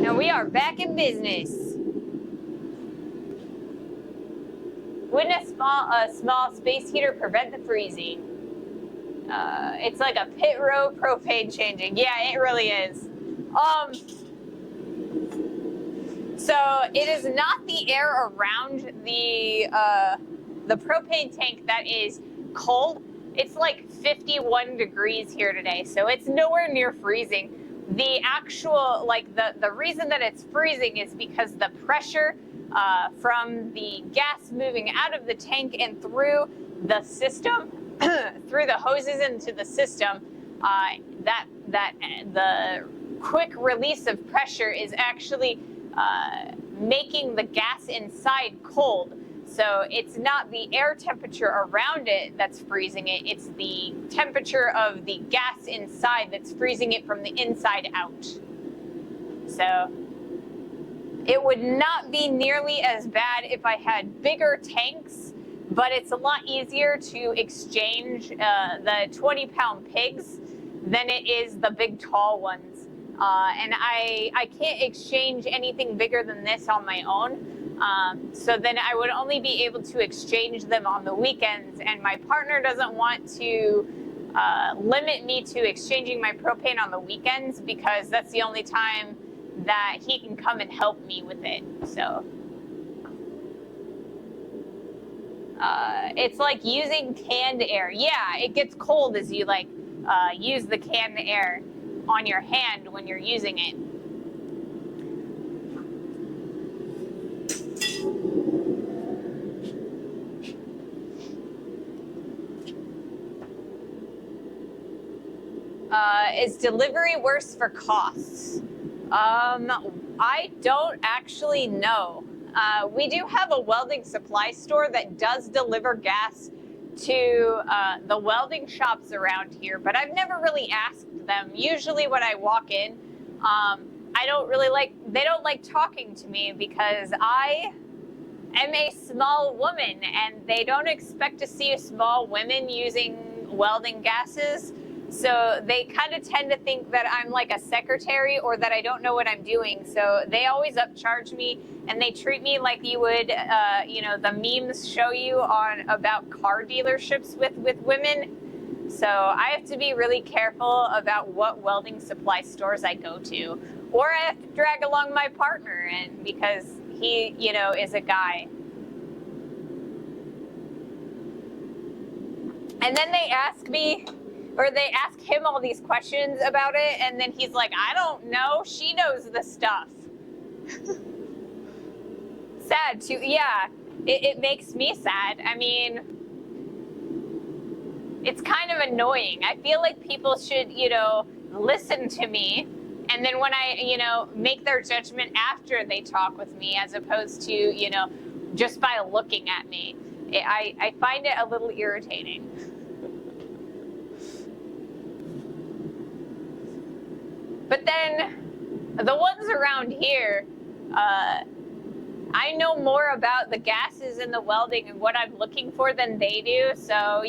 Now we are back in business. Wouldn't a small space heater prevent the freezing? It's like a pit row propane changing. Yeah, it really is. So it is not the air around the propane tank that is cold. It's like 51 degrees here today, so it's nowhere near freezing. The actual, like the reason that it's freezing is because the pressure from the gas moving out of the tank and through the system, through the hoses into the system, that the quick release of pressure is actually making the gas inside cold. So it's not the air temperature around it that's freezing it, it's the temperature of the gas inside that's freezing it from the inside out. So it would not be nearly as bad if I had bigger tanks, but it's a lot easier to exchange the 20-pound pigs than it is the big tall ones. And I can't exchange anything bigger than this on my own. So then I would only be able to exchange them on the weekends, and my partner doesn't want to limit me to exchanging my propane on the weekends because that's the only time that he can come and help me with it. So it's like using canned air. Yeah, it gets cold as you like use the canned air on your hand when you're using it. Is delivery worse for costs? I don't actually know. We do have a welding supply store that does deliver gas to the welding shops around here, but I've never really asked them. Usually when I walk in, they don't like talking to me because I am a small woman and they don't expect to see small women using welding gases. So they kind of tend to think that I'm like a secretary or that I don't know what I'm doing. So they always upcharge me and they treat me like you would, the memes show you about car dealerships with women. So I have to be really careful about what welding supply stores I go to. Or I have to drag along my partner and because he, is a guy. And then they ask him all these questions about it, and then he's like, I don't know, she knows the stuff. Sad too, yeah, it makes me sad. I mean, it's kind of annoying. I feel like people should, listen to me, and then when I, make their judgment after they talk with me, as opposed to, just by looking at me. I find it a little irritating. But then the ones around here, I know more about the gases and the welding and what I'm looking for than they do. So,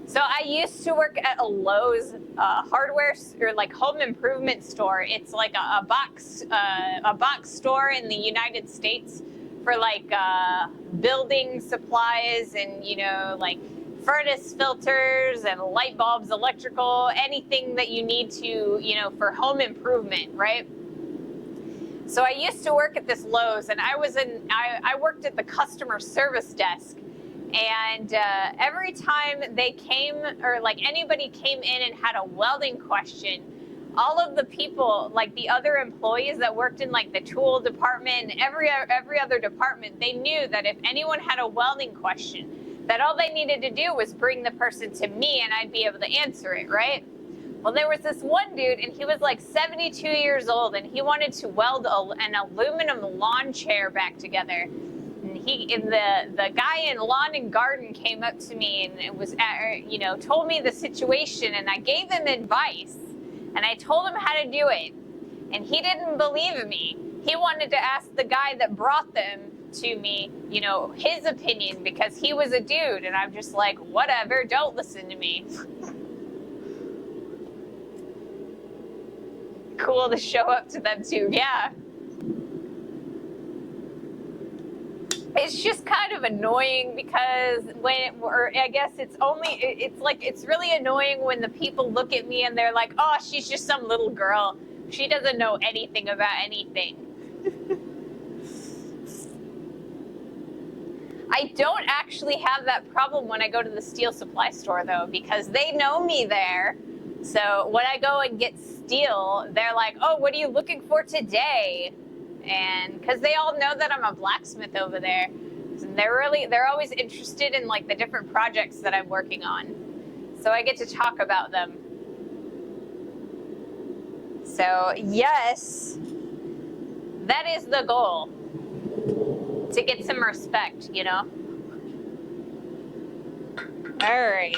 So I used to work at a Lowe's hardware or like home improvement store. It's like a box store in the United States for like building supplies and, like furnace filters and light bulbs, electrical, anything that you need to, for home improvement, right? So I used to work at this Lowe's and I worked at the customer service desk. And every time they came, or like anybody came in and had a welding question, all of the people, like the other employees that worked in like the tool department and every other department, they knew that if anyone had a welding question, that all they needed to do was bring the person to me and I'd be able to answer it, right? Well, there was this one dude and he was like 72 years old and he wanted to weld an aluminum lawn chair back together. And the guy in lawn and garden came up to me and it was, told me the situation and I gave him advice and I told him how to do it. And he didn't believe me. He wanted to ask the guy that brought them to me, his opinion because he was a dude. And I'm just like, whatever, don't listen to me. Cool to show up to them too, yeah. It's just kind of annoying because it's really annoying when the people look at me and they're like, oh, she's just some little girl. She doesn't know anything about anything. I don't actually have that problem when I go to the steel supply store though, because they know me there. So when I go and get steel, they're like, oh, what are you looking for today? And because they all know that I'm a blacksmith over there. And they're always interested in like the different projects that I'm working on. So I get to talk about them. So yes, that is the goal. To get some respect, All right.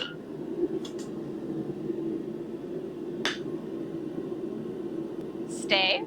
Stay.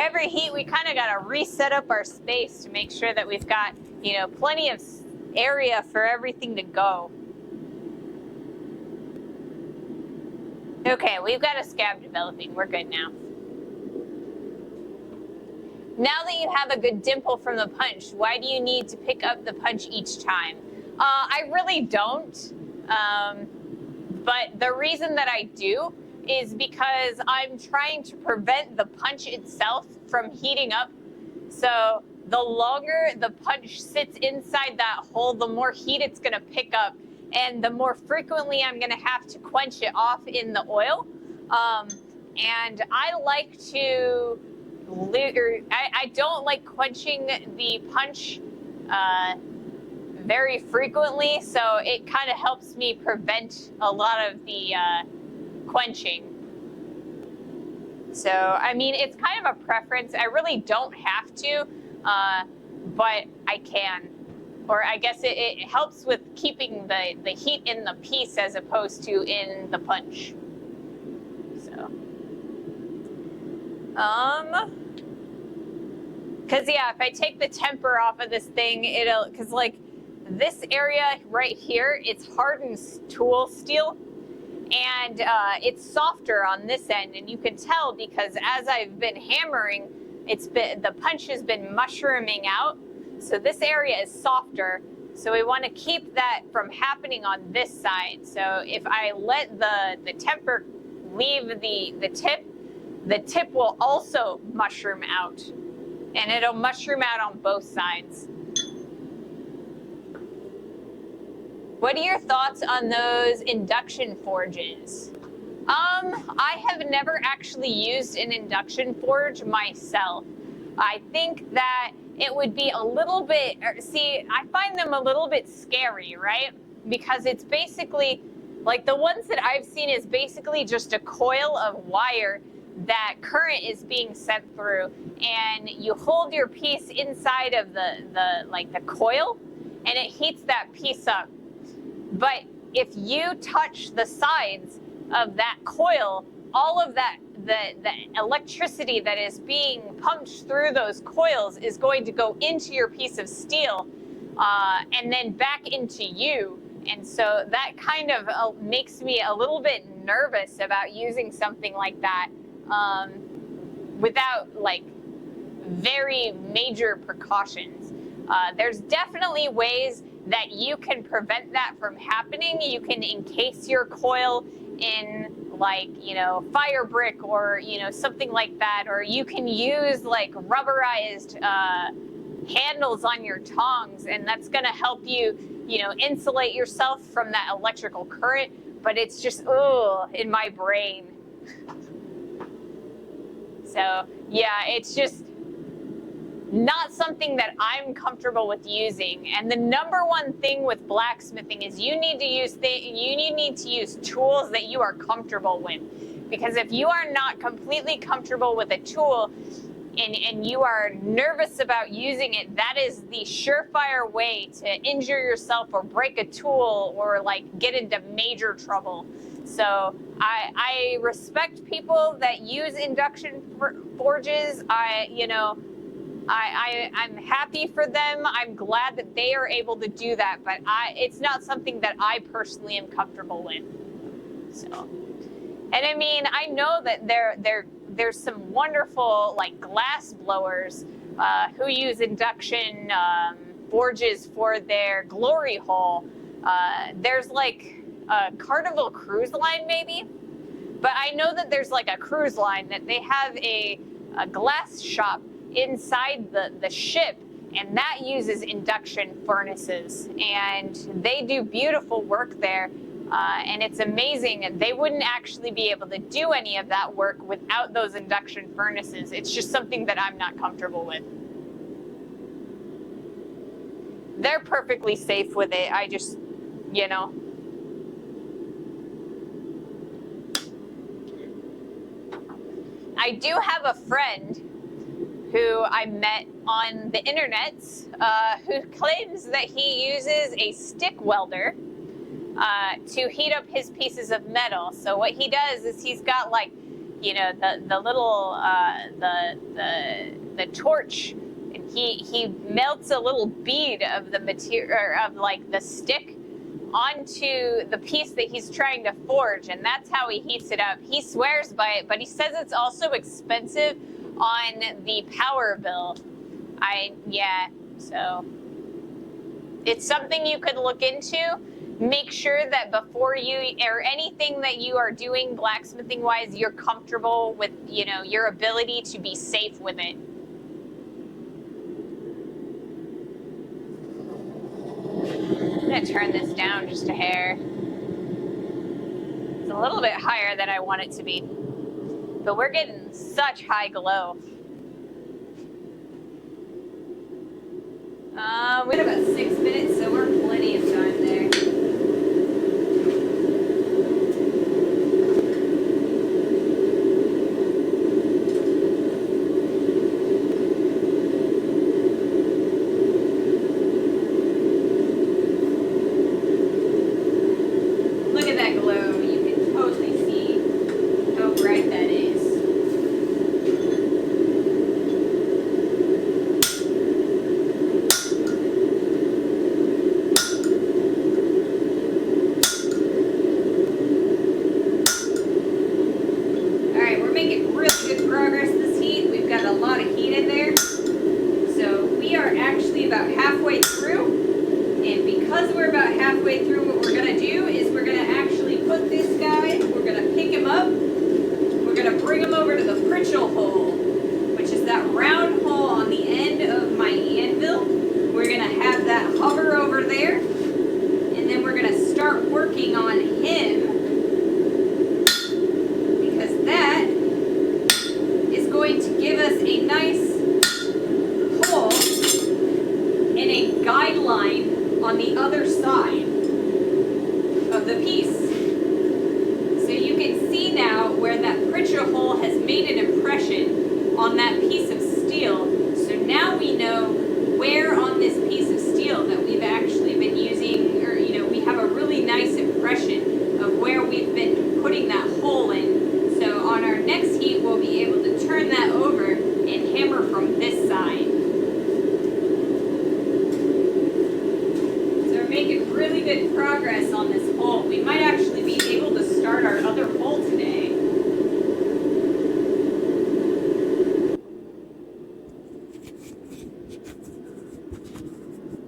every heat, we kind of got to reset up our space to make sure that we've got, you know, plenty of area for everything to go. Okay, we've got a scab developing. We're good now. Now that you have a good dimple from the punch, why do you need to pick up the punch each time? I really don't. But the reason that I do is because I'm trying to prevent the punch itself from heating up. So the longer the punch sits inside that hole, the more heat it's going to pick up, and the more frequently I'm going to have to quench it off in the oil. And I like to, I don't like quenching the punch very frequently, so it kind of helps me prevent a lot of the quenching. So, I mean, it's kind of a preference. I really don't have to, but I can. Or I guess it helps with keeping the heat in the piece as opposed to in the punch. So, because yeah, if I take the temper off of this thing, because like this area right here, it's hardened tool steel, and it's softer on this end, and you can tell because as I've been hammering, the punch has been mushrooming out, so this area is softer. So we want to keep that from happening on this side. So if I let the temper leave the tip will also mushroom out, and it'll mushroom out on both sides. What are your thoughts on those induction forges? I have never actually used an induction forge myself. I think that it would be a little bit, see, I find them a little bit scary, right? Because it's basically, like the ones that I've seen is basically just a coil of wire that current is being sent through, and you hold your piece inside of the coil, and it heats that piece up. But if you touch the sides of that coil, all of that, the electricity that is being pumped through those coils is going to go into your piece of steel and then back into you. And so that kind of makes me a little bit nervous about using something like that without like very major precautions. There's definitely ways that you can prevent that from happening. You can encase your coil in like, you know, fire brick or, you know, something like that. Or you can use like rubberized handles on your tongs, and that's going to help you, you know, insulate yourself from that electrical current. But it's just, in my brain. So yeah, it's just not something that I'm comfortable with using. And the number one thing with blacksmithing is you need to use tools that you are comfortable with. Because if you are not completely comfortable with a tool and you are nervous about using it, that is the surefire way to injure yourself or break a tool or like get into major trouble. So I respect people that use induction forges. I'm happy for them. I'm glad that they are able to do that, but it's not something that I personally am comfortable with. So, and I mean, I know that there's some wonderful like glass blowers who use induction forges for their glory hole. There's like a Carnival Cruise Line maybe, but I know that there's like a cruise line that they have a glass shop inside the ship, and that uses induction furnaces, and they do beautiful work there, and it's amazing. And they wouldn't actually be able to do any of that work without those induction furnaces. It's just something that I'm not comfortable with. They're perfectly safe with it. I just, you know. I do have a friend who I met on the internet, who claims that he uses a stick welder to heat up his pieces of metal. So what he does is he's got like you know, the little the torch, and he melts a little bead of the material, of like the stick, onto the piece that he's trying to forge, and that's how he heats it up. He swears by it, but he says it's also expensive on the power bill. Yeah, so it's something you could look into. Make sure that before you, or anything that you are doing blacksmithing wise, you're comfortable with, you know, your ability to be safe with it. I'm gonna turn this down just a hair. It's a little bit higher than I want it to be, but we're getting such high glow. We have about 6 minutes, so we're plenty of time there. Look at that glow. You can totally see how bright that is.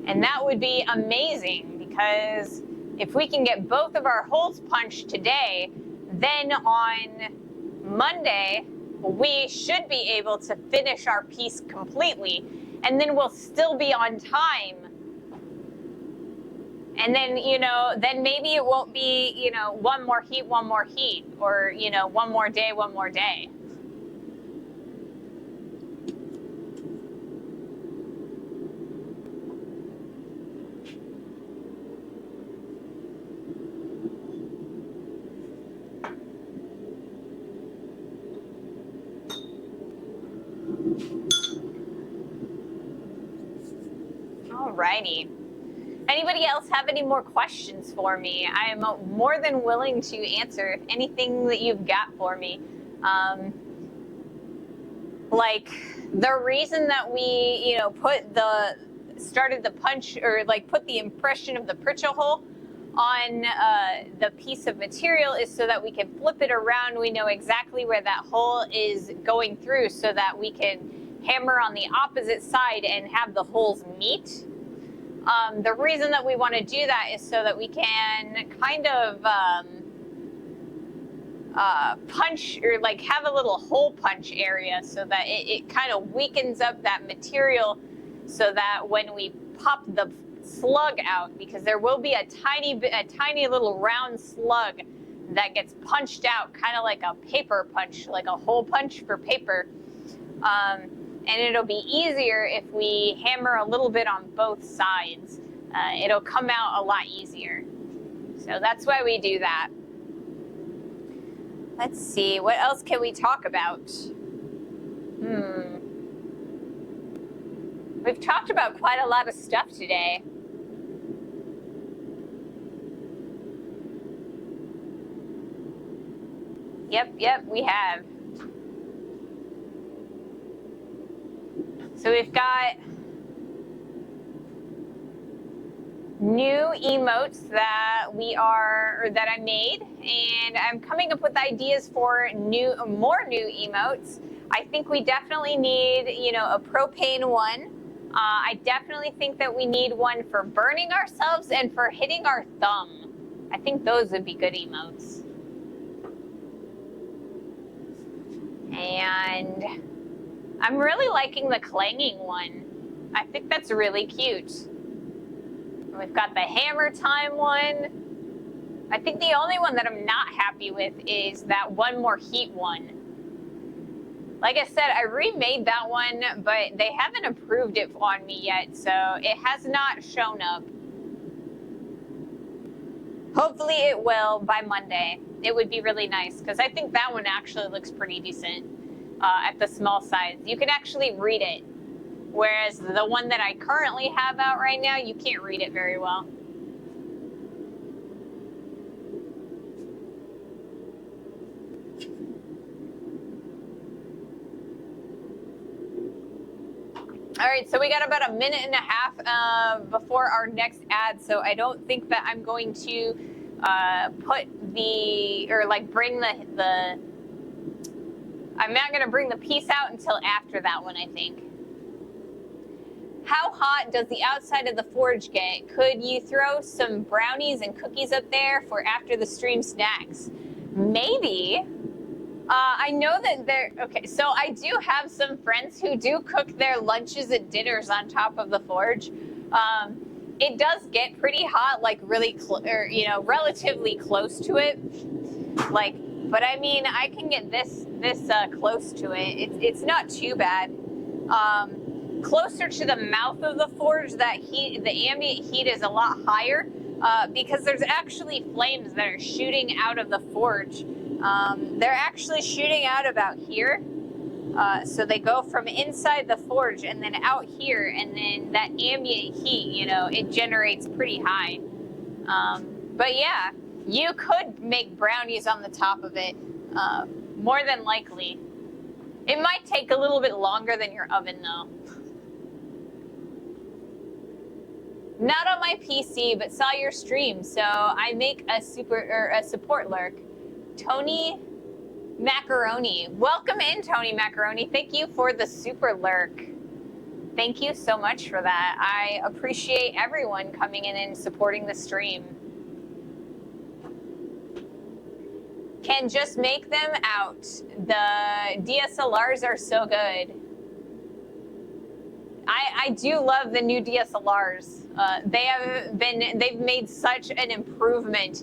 And that would be amazing, because if we can get both of our holes punched today, then on Monday, we should be able to finish our piece completely, and then we'll still be on time. And then, you know, then maybe it won't be, you know, one more heat, or, you know, one more day. Alrighty. Anybody else have any more questions for me? I am more than willing to answer anything that you've got for me. Like the reason that we, you know, started the punch, or like put the impression of the Pritchett hole on the piece of material, is so that we can flip it around. We know exactly where that hole is going through, so that we can hammer on the opposite side and have the holes meet. The reason that we want to do that is so that we can kind of punch, or like have a little hole punch area, so that it kind of weakens up that material, so that when we pop the slug out, because there will be a tiny little round slug that gets punched out, kind of like a paper punch, like a hole punch for paper. And it'll be easier if we hammer a little bit on both sides. It'll come out a lot easier. So that's why we do that. Let's see, what else can we talk about? We've talked about quite a lot of stuff today. Yep, we have. So we've got new emotes that I made, and I'm coming up with ideas for more new emotes. I think we definitely need, a propane one. I definitely think that we need one for burning ourselves and for hitting our thumb. I think those would be good emotes. And I'm really liking the clanging one. I think that's really cute. We've got the hammer time one. I think the only one that I'm not happy with is that one more heat one. Like I said, I remade that one, but they haven't approved it on me yet, so it has not shown up. Hopefully it will by Monday. It would be really nice, because I think that one actually looks pretty decent at the small size. You can actually read it, whereas the one that I currently have out right now, you can't read it very well. All right, so we got about a minute and a half before our next ad, so I don't think that I'm going to I'm not going to bring the piece out until after that one, I think. How hot does the outside of the forge get? Could you throw some brownies and cookies up there for after the stream snacks? Maybe. I know that okay, so I do have some friends who do cook their lunches and dinners on top of the forge. It does get pretty hot, like really, relatively close to it. But I mean, I can get this close to it. It's not too bad. Closer to the mouth of the forge, the ambient heat is a lot higher because there's actually flames that are shooting out of the forge. They're actually shooting out about here. So they go from inside the forge and then out here, and then that ambient heat, it generates pretty high. But yeah, you could make brownies on the top of it, more than likely. It might take a little bit longer than your oven, though. Not on my PC, but saw your stream, so I make a support lurk. Tony Macaroni. Welcome in, Tony Macaroni. Thank you for the super lurk. Thank you so much for that. I appreciate everyone coming in and supporting the stream. Can just make them out. The DSLRs are so good. I do love the new DSLRs. They've made such an improvement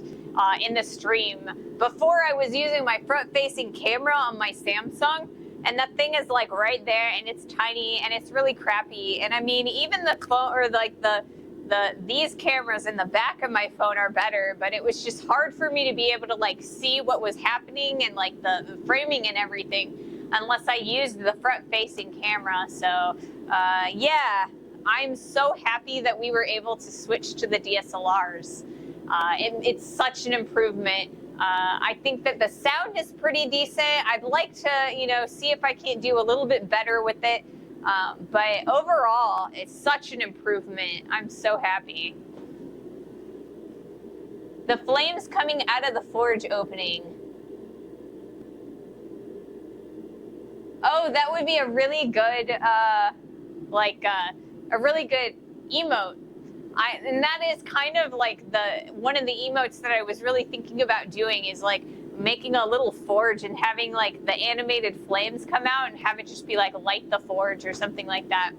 in the stream. Before, I was using my front-facing camera on my Samsung, and that thing is like right there, and it's tiny, and it's really crappy. And I mean, even the phone, or like these cameras in the back of my phone are better, but it was just hard for me to be able to like see what was happening and like the framing and everything unless I used the front-facing camera. So yeah, I'm so happy that we were able to switch to the DSLRs. It's such an improvement. I think that the sound is pretty decent. I'd like to, see if I can't do a little bit better with it. But overall, it's such an improvement. I'm so happy. The flames coming out of the forge opening. Oh, that would be a really good, a really good emote. And that is kind of like one of the emotes that I was really thinking about doing is like making a little forge and having like the animated flames come out and have it just be like light the forge or something like that.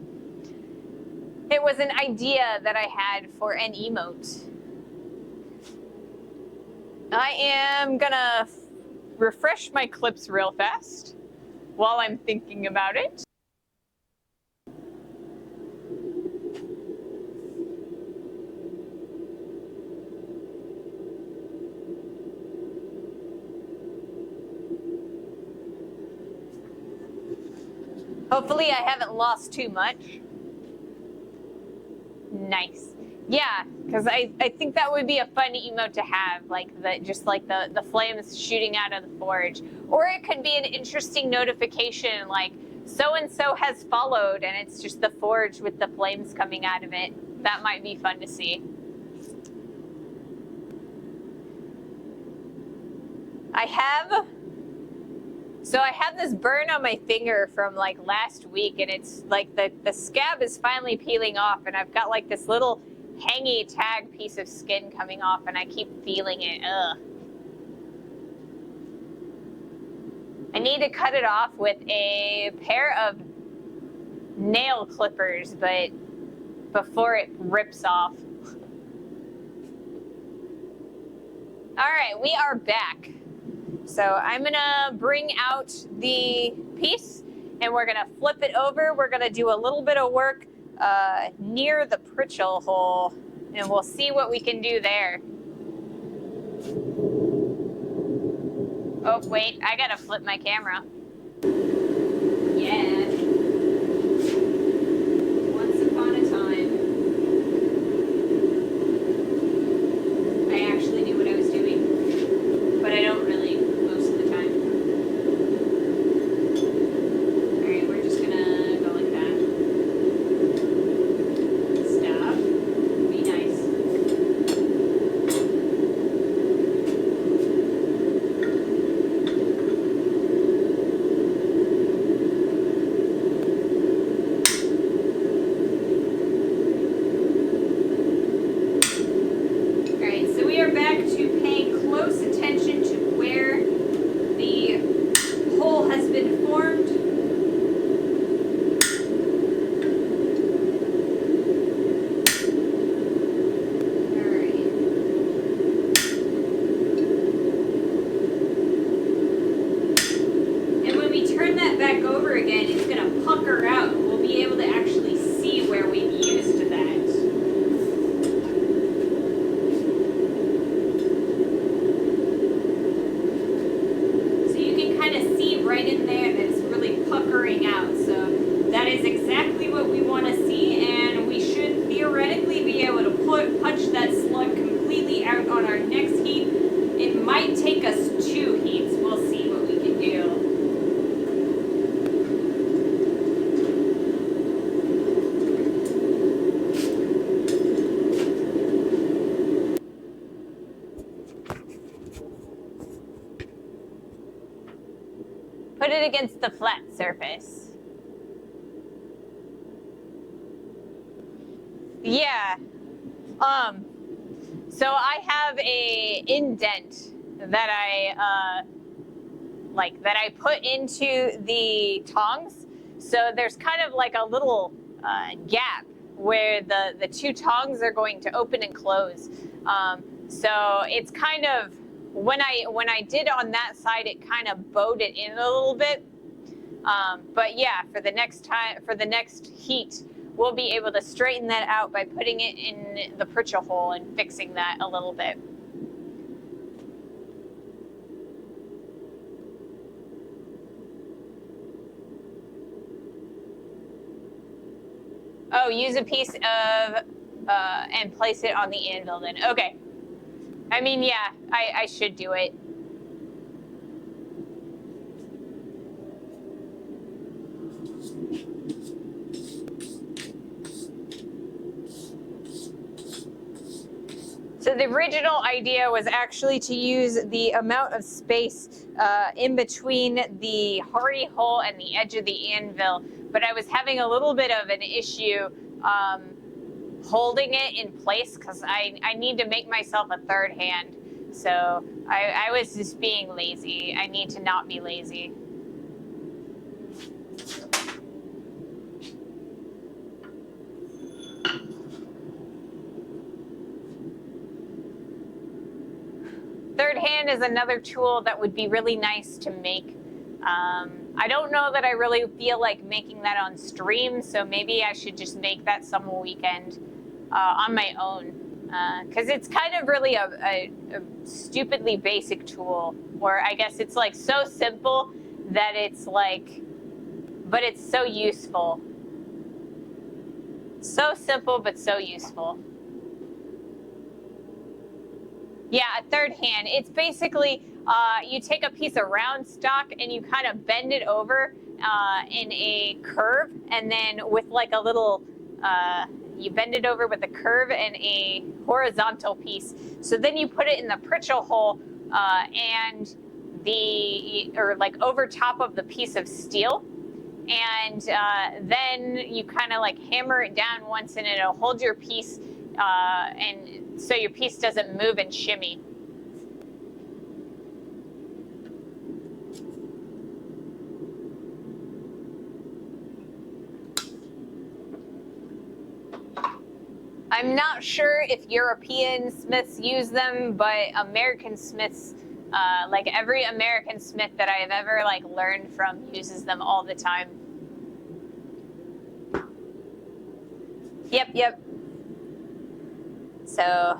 It was an idea that I had for an emote. I am gonna refresh my clips real fast while I'm thinking about it. Hopefully I haven't lost too much. Nice. Yeah, because I think that would be a fun emote to have, like the flames shooting out of the forge. Or it could be an interesting notification, like so-and-so has followed, and it's just the forge with the flames coming out of it. That might be fun to see. I have this burn on my finger from like last week, and it's like the scab is finally peeling off, and I've got like this little hangy tag piece of skin coming off, and I keep feeling it. Ugh. I need to cut it off with a pair of nail clippers, but before it rips off. All right, we are back. So I'm gonna bring out the piece and we're gonna flip it over. We're gonna do a little bit of work near the pritchel hole, and we'll see what we can do there. Oh, wait, I gotta flip my camera. Yeah. Once upon a time, I actually knew what I was doing, but I don't really most of the time. All right, we're just gonna go like that. Stop. Be nice. Put it against the flat surface. Yeah. So I have a indent that I put into the tongs. So there's kind of like a little gap where the two tongs are going to open and close. So it's kind of, when I did on that side, it kind of bowed it in a little bit. But yeah, for the next heat, we'll be able to straighten that out by putting it in the pritchel hole and fixing that a little bit. Oh, use a piece of, and place it on the anvil then. Okay. I mean, yeah, I should do it. So the original idea was actually to use the amount of space in between the hardy hole and the edge of the anvil, but I was having a little bit of an issue holding it in place because I need to make myself a third hand. So I was just being lazy. I need to not be lazy. Third hand is another tool that would be really nice to make. I don't know that I really feel like making that on stream, so maybe I should just make that some weekend on my own. Because it's kind of really a stupidly basic tool, where I guess it's like so simple that it's like, but it's so useful. So simple, but so useful. Yeah, a third hand. It's basically, you take a piece of round stock and you kind of bend it over, in a curve, and then with like a little, you bend it over with a curve and a horizontal piece. So then you put it in the Pritchel hole and or like over top of the piece of steel. And then you kind of like hammer it down once, and it'll hold your piece, and so your piece doesn't move and shimmy. I'm not sure if European smiths use them, but American smiths, like every American smith that I have ever like learned from, uses them all the time. Yep. So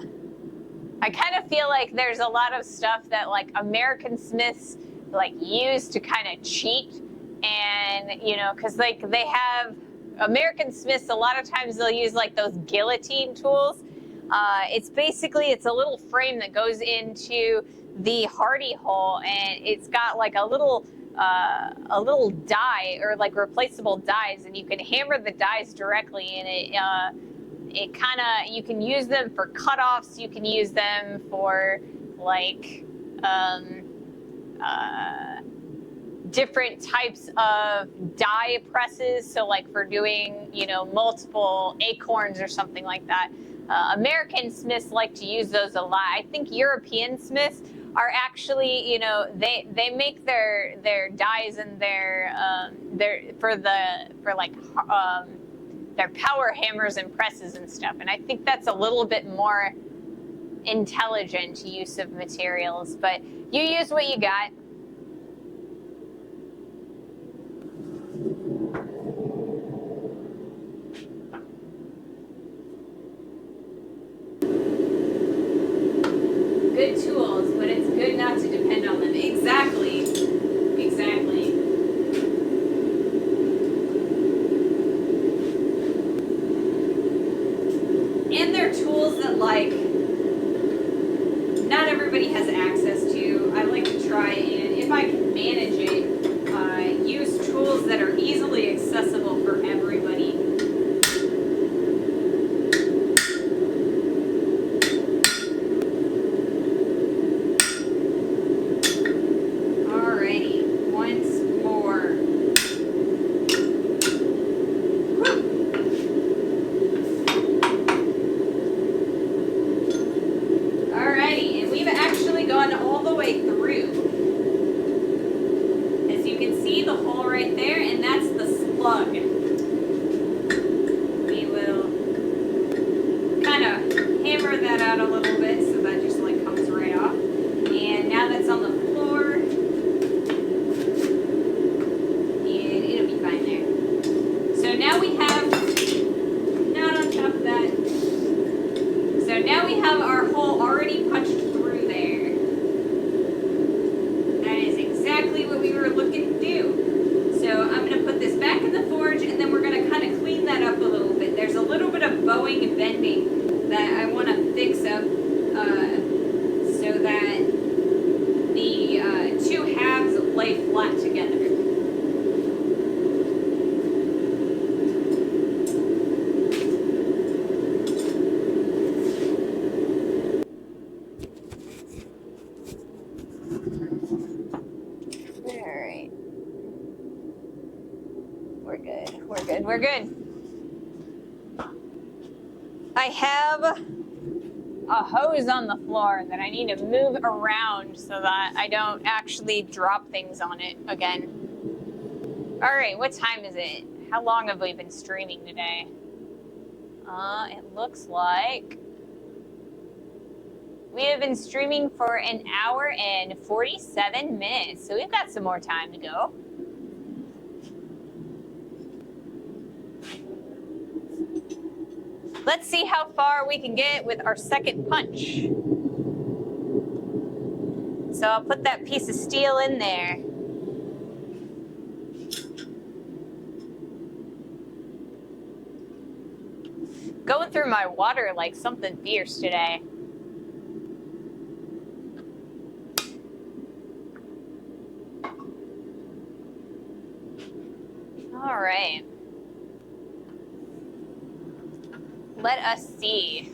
I kind of feel like there's a lot of stuff that like American smiths like use to kind of cheat, and you know, because like they have American smiths, a lot of times they'll use like those guillotine tools. It's a little frame that goes into the hardy hole, and it's got like a little die, or like replaceable dies, and you can hammer the dies directly, and it kind of, you can use them for cutoffs, you can use them for like different types of die presses, so like for doing, you know, multiple acorns or something like that. American smiths like to use those a lot. I think European smiths are actually, you know, they make their dies and their power hammers and presses and stuff. And I think that's a little bit more intelligent use of materials, but you use what you got. Good tools, but it's good not to depend on them. Exactly. And they're tools that like not everybody has access to. I like to try, and if I can manage it, use tools that are easily accessible for everybody. We're good. I have a hose on the floor that I need to move around so that I don't actually drop things on it again. All right, what time is it? How long have we been streaming today? It looks like we have been streaming for an hour and 47 minutes, so we've got some more time to go. Let's see how far we can get with our second punch. So I'll put that piece of steel in there. Going through my water like something fierce today. All right. Let us see.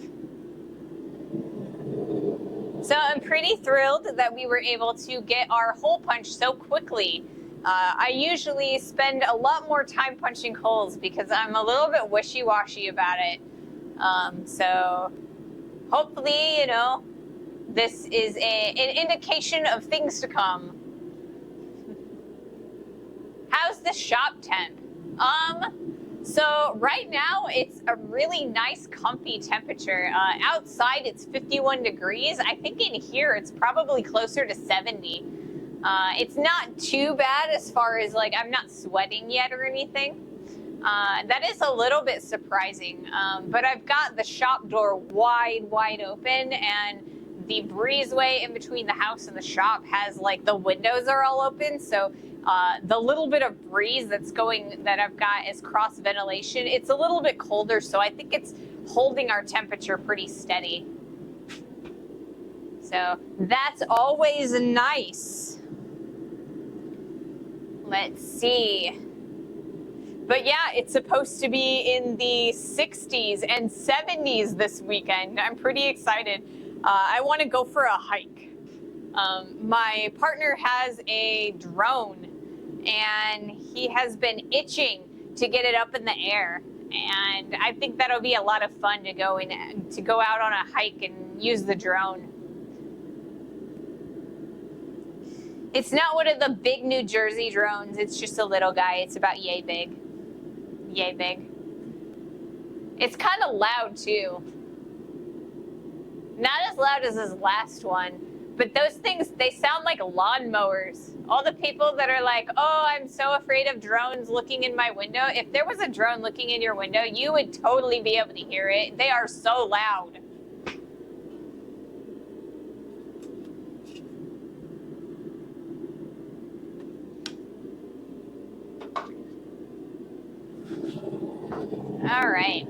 So I'm pretty thrilled that we were able to get our hole punch so quickly. I usually spend a lot more time punching holes because I'm a little bit wishy-washy about it. So hopefully, you know, this is an indication of things to come. How's the shop temp? So right now it's a really nice, comfy temperature. Outside it's 51 degrees. I think in here it's probably closer to 70. It's not too bad as far as like I'm not sweating yet or anything. That is a little bit surprising. But I've got the shop door wide open, and the breezeway in between the house and the shop has like the windows are all open, so the little bit of breeze that I've got is cross ventilation. It's a little bit colder, so I think it's holding our temperature pretty steady. So that's always nice. Let's see. But yeah, it's supposed to be in the 60s and 70s this weekend. I'm pretty excited. I want to go for a hike. My partner has a drone, and he has been itching to get it up in the air. And I think that'll be a lot of fun to go out on a hike and use the drone. It's not one of the big New Jersey drones. It's just a little guy. It's about yay big. Yay big. It's kind of loud too. Not as loud as his last one, but those things, they sound like lawnmowers. All the people that are like, oh, I'm so afraid of drones looking in my window. If there was a drone looking in your window, you would totally be able to hear it. They are so loud. All right.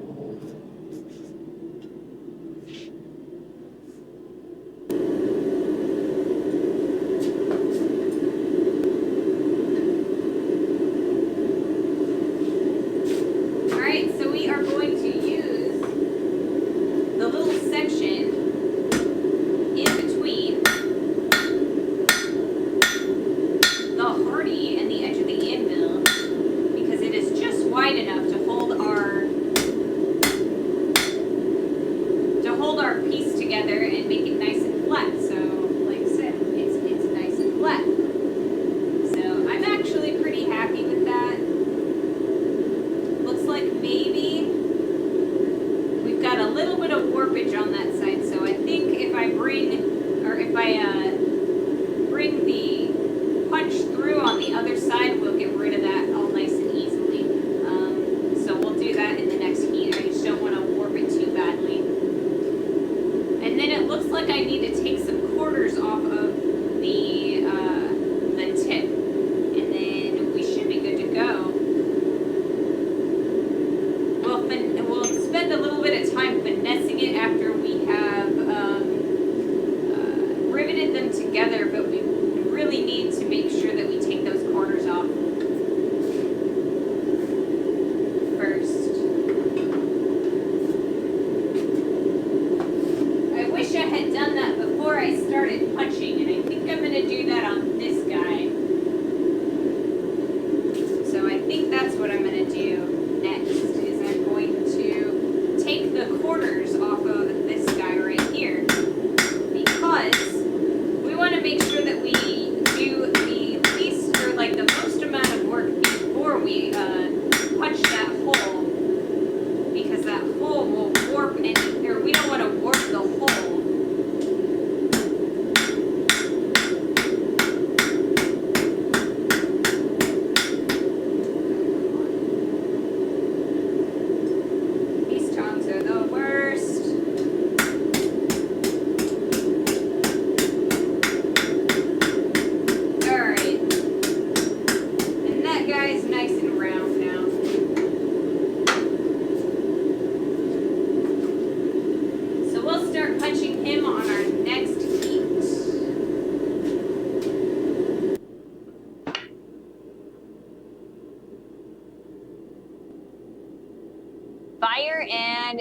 Before I started punching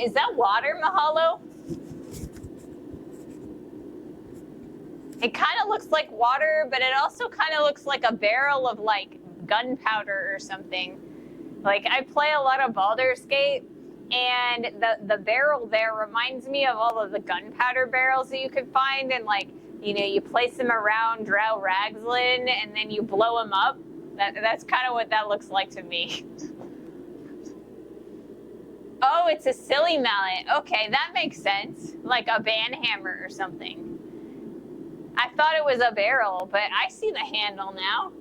Is that water, Mahalo? It kind of looks like water, but it also kind of looks like a barrel of like gunpowder or something. Like, I play a lot of Baldur's Gate, and the barrel there reminds me of all of the gunpowder barrels that you could find, and like, you know, you place them around Drow Ragslin and then you blow them up. That's kind of what that looks like to me. Oh, it's a silly mallet. Okay, that makes sense. Like a banhammer or something. I thought it was a barrel, but I see the handle now.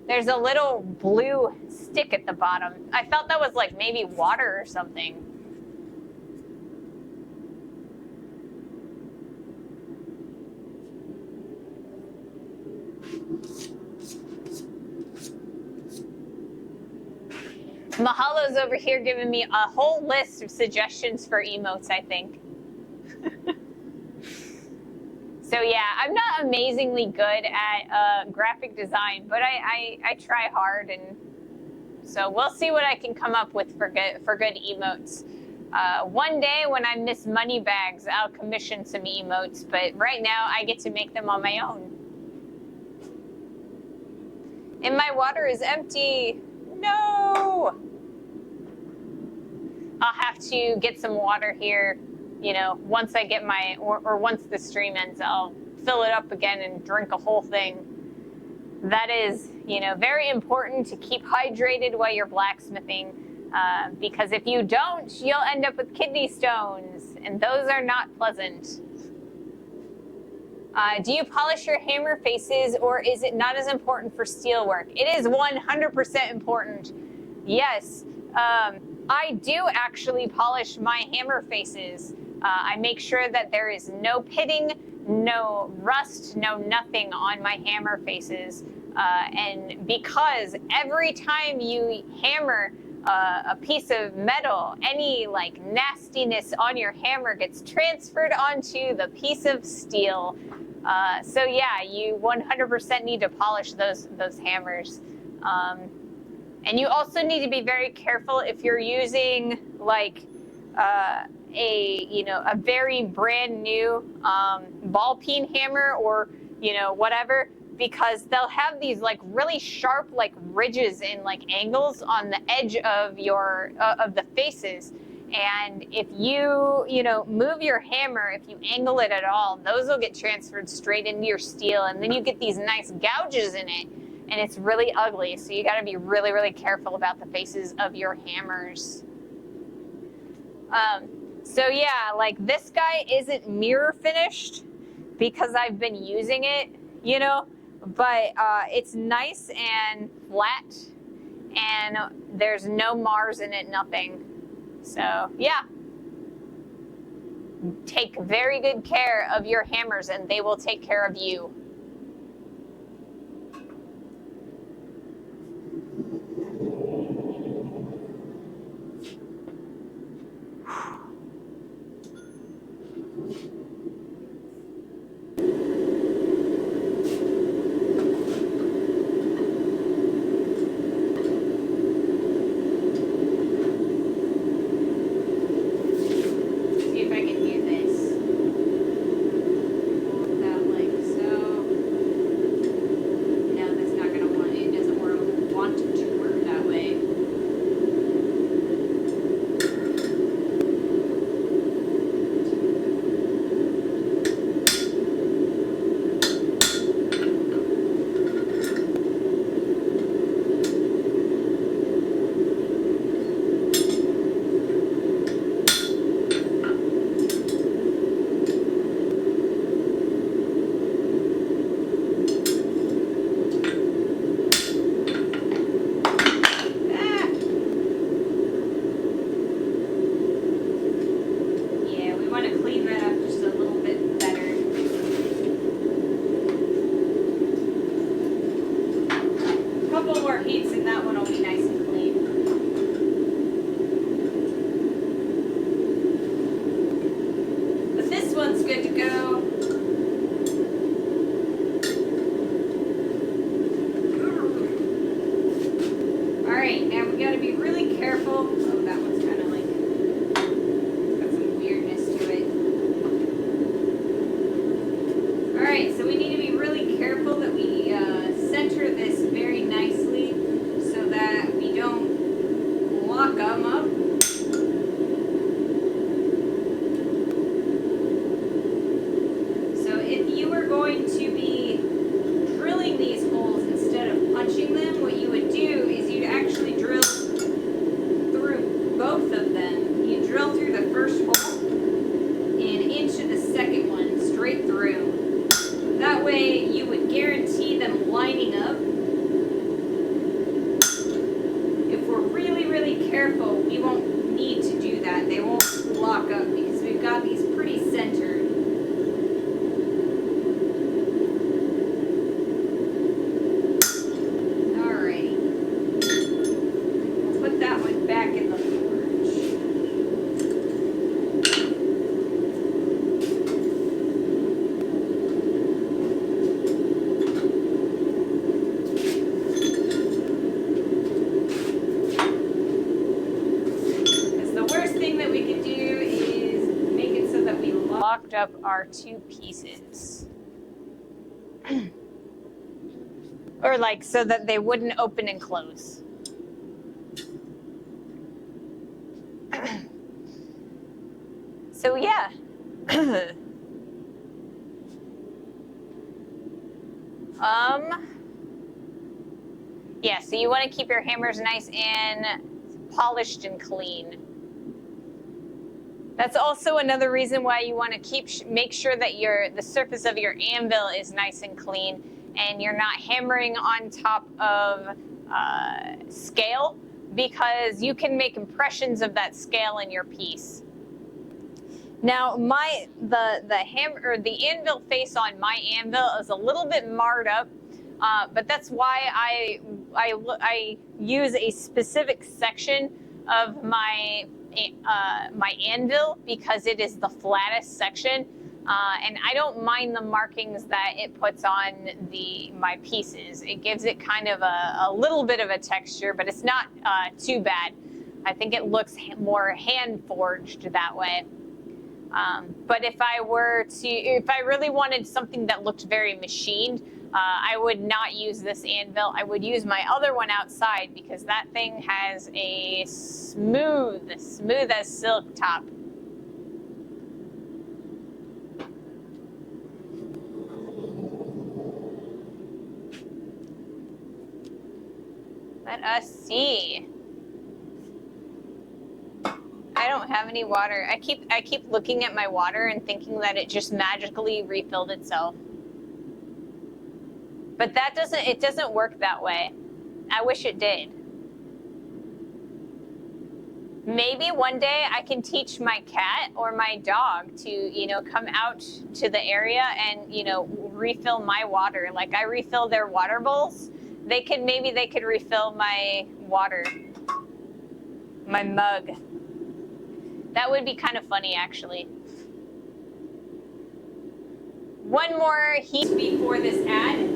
There's a little blue stick at the bottom. I thought that was like maybe water or something. Mahalo's over here giving me a whole list of suggestions for emotes, I think. So yeah, I'm not amazingly good at graphic design, but I try hard, and so we'll see what I can come up with for good emotes. One day when I miss Moneybags, I'll commission some emotes, but right now I get to make them on my own. And my water is empty. No! I'll have to get some water here, you know, once I get my, or once the stream ends, I'll fill it up again and drink a whole thing. That is, you know, very important to keep hydrated while you're blacksmithing, because if you don't, you'll end up with kidney stones, and those are not pleasant. Do you polish your hammer faces, or is it not as important for steel work? It is 100% important. Yes, I do actually polish my hammer faces. I make sure that there is no pitting, no rust, no nothing on my hammer faces. And because every time you hammer a piece of metal, any like nastiness on your hammer gets transferred onto the piece of steel. So yeah, you 100% need to polish those hammers. And you also need to be very careful if you're using like a very brand new ball peen hammer, or whatever, because they'll have these like really sharp like ridges and like angles on the edge of your of the faces. And if you move your hammer, if you angle it at all, those will get transferred straight into your steel, and then you get these nice gouges in it, and it's really ugly. So you got to be really, really careful about the faces of your hammers. So yeah, like this guy isn't mirror finished because I've been using it, but it's nice and flat, and there's no Mars in it, nothing. So yeah, take very good care of your hammers and they will take care of you. locked up our two pieces. Or like so that they wouldn't open and close. So yeah. Yeah, so you want to keep your hammers nice and polished and clean. That's also another reason why you want to make sure that the surface of your anvil is nice and clean, and you're not hammering on top of scale, because you can make impressions of that scale in your piece. Now, the anvil face on my anvil is a little bit marred up, but that's why I use a specific section of my anvil, because it is the flattest section, and I don't mind the markings that it puts on my pieces. It gives it kind of a little bit of a texture, but it's not too bad. I think it looks more hand forged that way. But if I really wanted something that looked very machined, I would not use this anvil. I would use my other one outside, because that thing has a smooth as silk top. Let us see. I don't have any water. I keep looking at my water and thinking that it just magically refilled itself. But it doesn't work that way. I wish it did. Maybe one day I can teach my cat or my dog to, come out to the area and, refill my water. Like I refill their water bowls. Maybe they could refill my water, my mug. That would be kind of funny, actually. One more heat before this ad.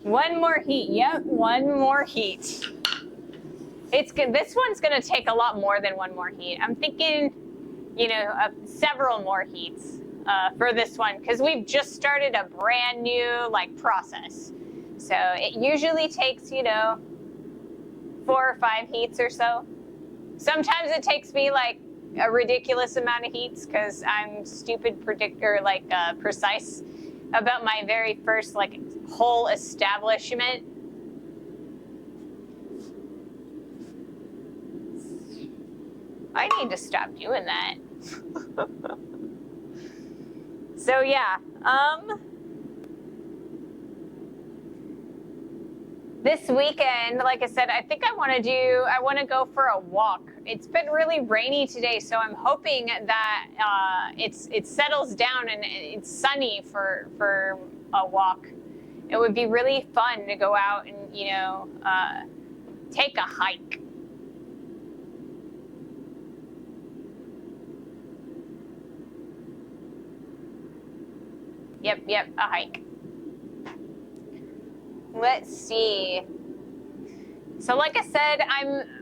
One more heat. Yep, one more heat. It's good. This one's going to take a lot more than one more heat. I'm thinking, several more heats for this one, because we've just started a brand new process. So it usually takes 4 or 5 heats or so. Sometimes it takes me a ridiculous amount of heats, because I'm precise about my very first whole establishment. I need to stop doing that. So yeah, this weekend, like I said, I think I want to go for a walk. It's been really rainy today, so I'm hoping that it settles down and it's sunny for a walk. It would be really fun to go out and, take a hike. Yep, a hike. Let's see. So like I said,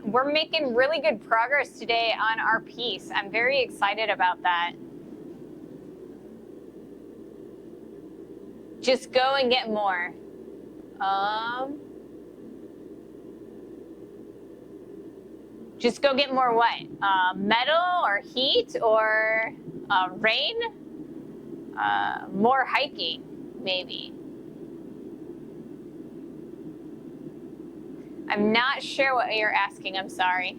we're making really good progress today on our piece. I'm very excited about that. Just go and get more. Just go get more what? Metal or heat or rain? More hiking, maybe. I'm not sure what you're asking, I'm sorry.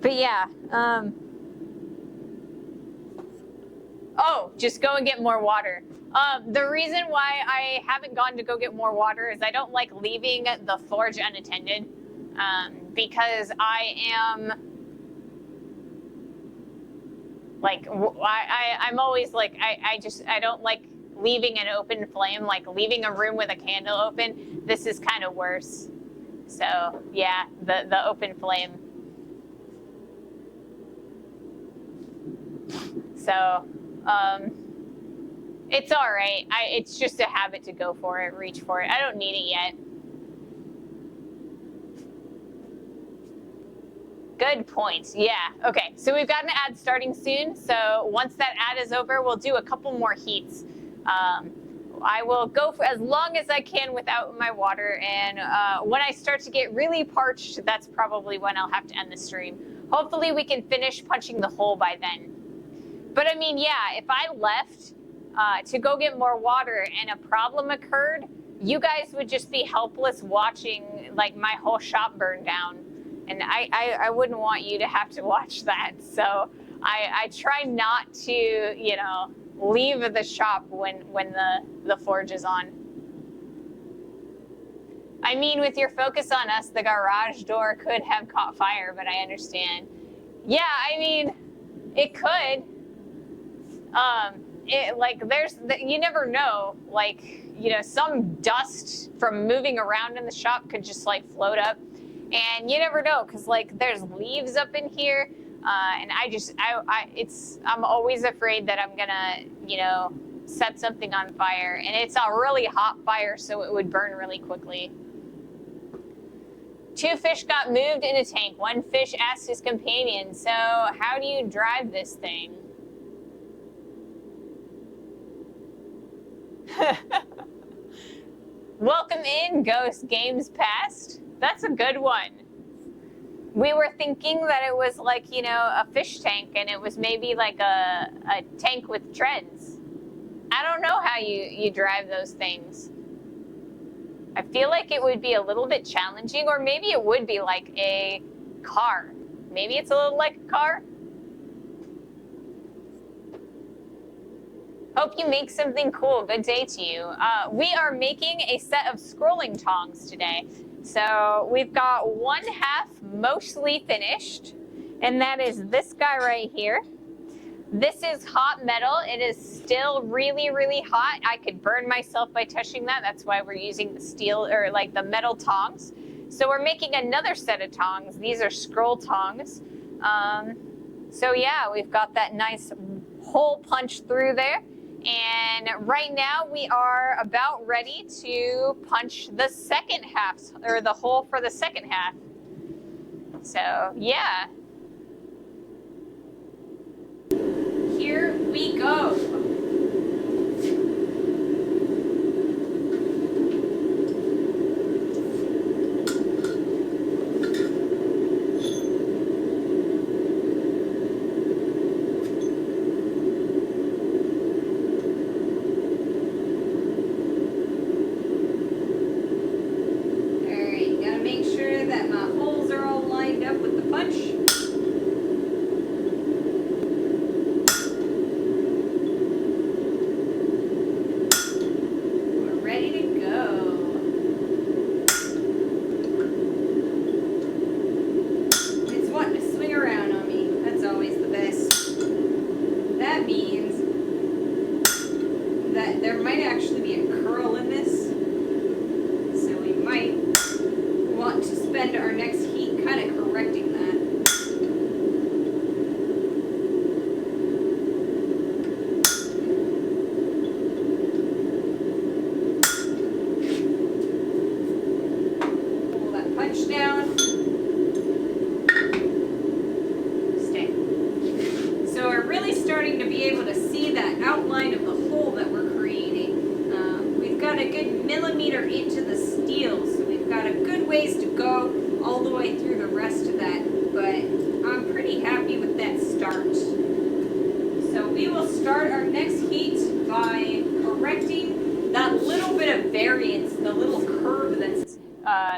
But yeah, oh, just go and get more water. The reason why I haven't gone to go get more water is I don't like leaving the forge unattended, because I am like, I'm always like, I don't like leaving an open flame, like leaving a room with a candle open. This is kind of worse. So yeah, the open flame. So, it's all right. It's just a habit to go for it, reach for it. I don't need it yet. Good point. Yeah. Okay. So we've got an ad starting soon. So once that ad is over, we'll do a couple more heats. I will go for as long as I can without my water. And when I start to get really parched, that's probably when I'll have to end the stream. Hopefully we can finish punching the hole by then. But I mean, yeah, if I left to go get more water and a problem occurred, you guys would just be helpless watching like my whole shop burn down. And I wouldn't want you to have to watch that. So I try not to, leave the shop when the forge is on. I mean, with your focus on us, the garage door could have caught fire, but I understand. Yeah, I mean, it could. You never know. Like, some dust from moving around in the shop could just like float up. And you never know, because like there's leaves up in here, and I'm always afraid that I'm gonna, set something on fire, and it's a really hot fire, so it would burn really quickly. 2 fish got moved in a tank. 1 fish asked his companion, "So how do you drive this thing?" Welcome in, Ghost Games Past. That's a good one. We were thinking that it was like, a fish tank, and it was maybe like a tank with treads. I don't know how you drive those things. I feel like it would be a little bit challenging, or maybe it would be like a car. Maybe it's a little like a car. Hope you make something cool. Good day to you. We are making a set of scrolling tongs today. So we've got 1/2 mostly finished, and that is this guy right here. This is hot metal. It is still really, really hot. I could burn myself by touching that. That's why we're using the steel, or like the metal tongs. So we're making another set of tongs. These are scroll tongs. So yeah, we've got that nice hole punched through there. And right now we are about ready to punch the second half, or the hole for the second half. So yeah. Here we go.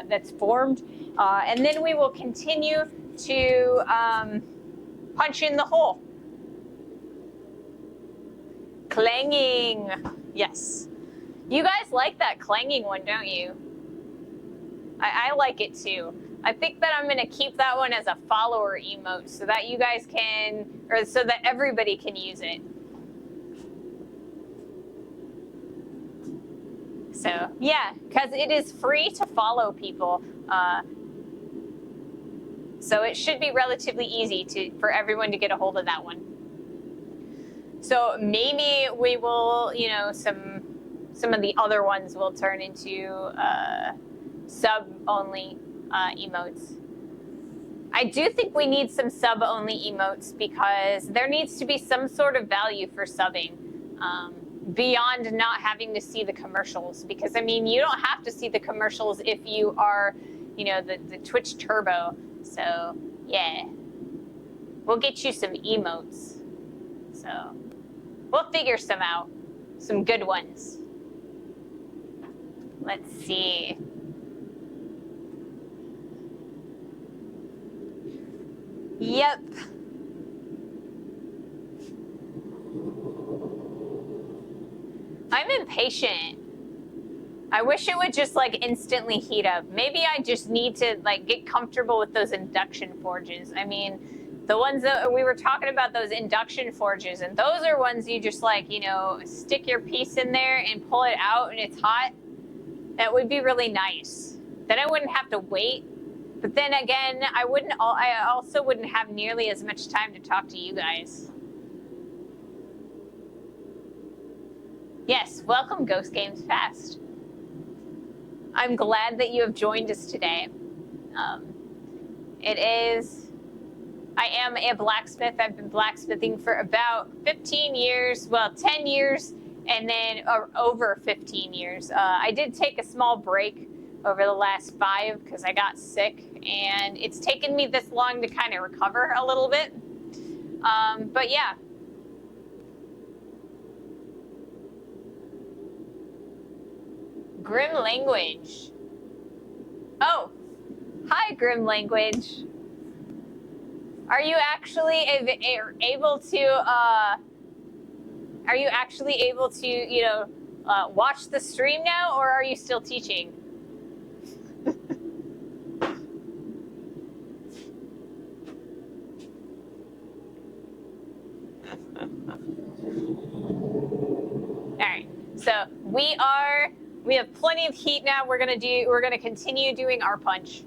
that's formed. And then we will continue to punch in the hole. Clanging. Yes. You guys like that clanging one, don't you? I like it too. I think that I'm going to keep that one as a follower emote so that you guys can, or so that everybody can use it. So, yeah, because it is free to follow people. So it should be relatively easy for everyone to get a hold of that one. So maybe we will, you know, some of the other ones will turn into sub-only emotes. I do think we need some sub-only emotes because there needs to be some sort of value for subbing beyond not having to see the commercials. Because, I mean, you don't have to see the commercials if you are, you know, the Twitch Turbo. So, yeah. We'll get you some emotes. So, we'll figure some out. Some good ones. Let's see. Yep. I'm impatient. I wish it would just like instantly heat up. Maybe I just need to like get comfortable with those induction forges. I mean, the ones that we were talking about, those induction forges, and those are ones you just like, you know, stick your piece in there and pull it out and it's hot. That would be really nice. Then I wouldn't have to wait. But then again, I also wouldn't have nearly as much time to talk to you guys. Yes, welcome Ghost Games Fast. I'm glad that you have joined us today. I am a blacksmith. I've been blacksmithing for about 15 years, well, 10 years, and then over 15 years. I did take a small break over the last 5 because I got sick, and it's taken me this long to kind of recover a little bit. But yeah. Grim Language. Oh, hi, Grim Language. Are you actually able to, you know, watch the stream now, or are you still teaching? All right, so we have plenty of heat now. We're gonna continue doing our punch.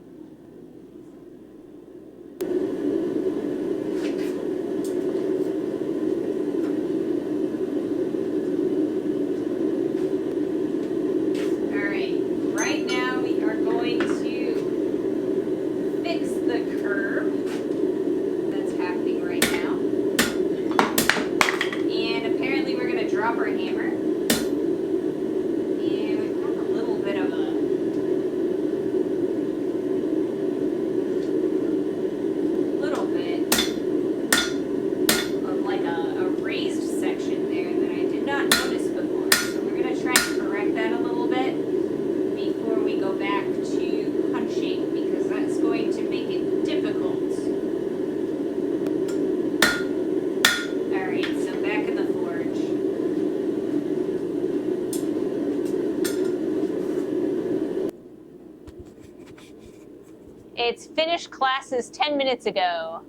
All right, right now we are going to fix the curve that's happening right now. And apparently we're gonna drop our hammer. It's finished classes 10 minutes ago.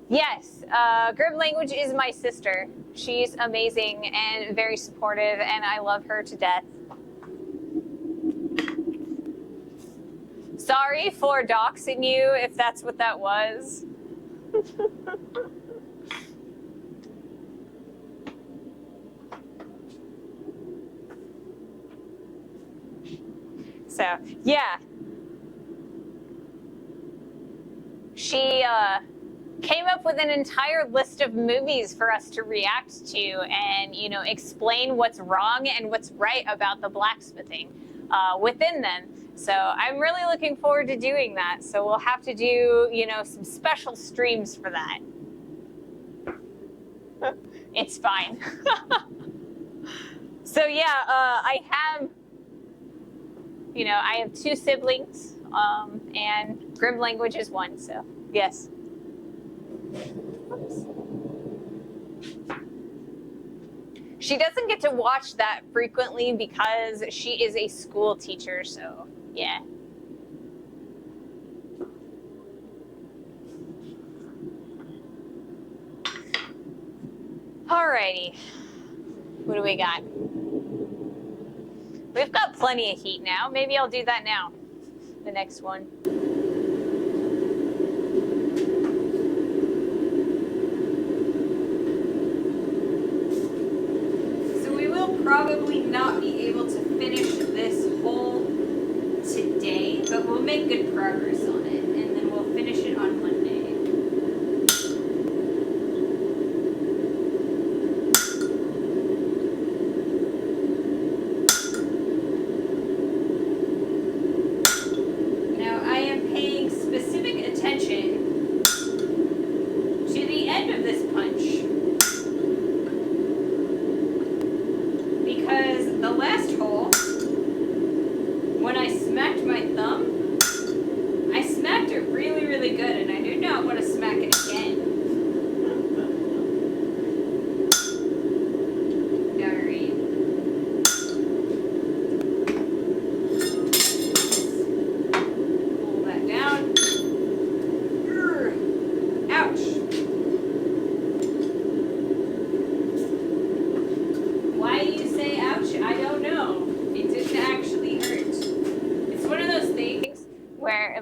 Yes, Grim Language is my sister. She's amazing and very supportive, and I love her to death. Sorry for doxing you, if that's what that was. So, yeah. She came up with an entire list of movies for us to react to and, you know, explain what's wrong and what's right about the blacksmithing within them. So I'm really looking forward to doing that. So we'll have to do, you know, some special streams for that. It's fine. So yeah, I have, I have 2 siblings, and Grim language is 1. So yes. Oops. She doesn't get to watch that frequently because she is a school teacher. So yeah. Alrighty. What do we got? We've got plenty of heat now. Maybe I'll do that now. The next one. So we will probably not be able to finish this hole today, but we'll make good progress on it, and then we'll finish it on Monday.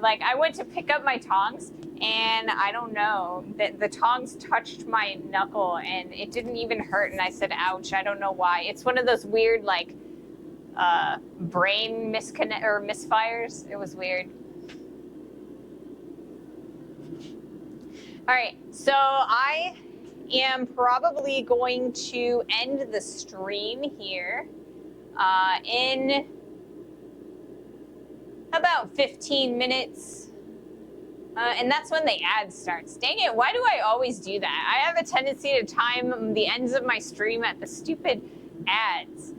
Like, I went to pick up my tongs, and I don't know, the tongs touched my knuckle, and it didn't even hurt, and I said, ouch, I don't know why. It's one of those weird, like, brain misfires. It was weird. All right, so I am probably going to end the stream here in about 15 minutes. And that's when the ad starts. Dang it, why do I always do that? I have a tendency to time the ends of my stream at the stupid ads.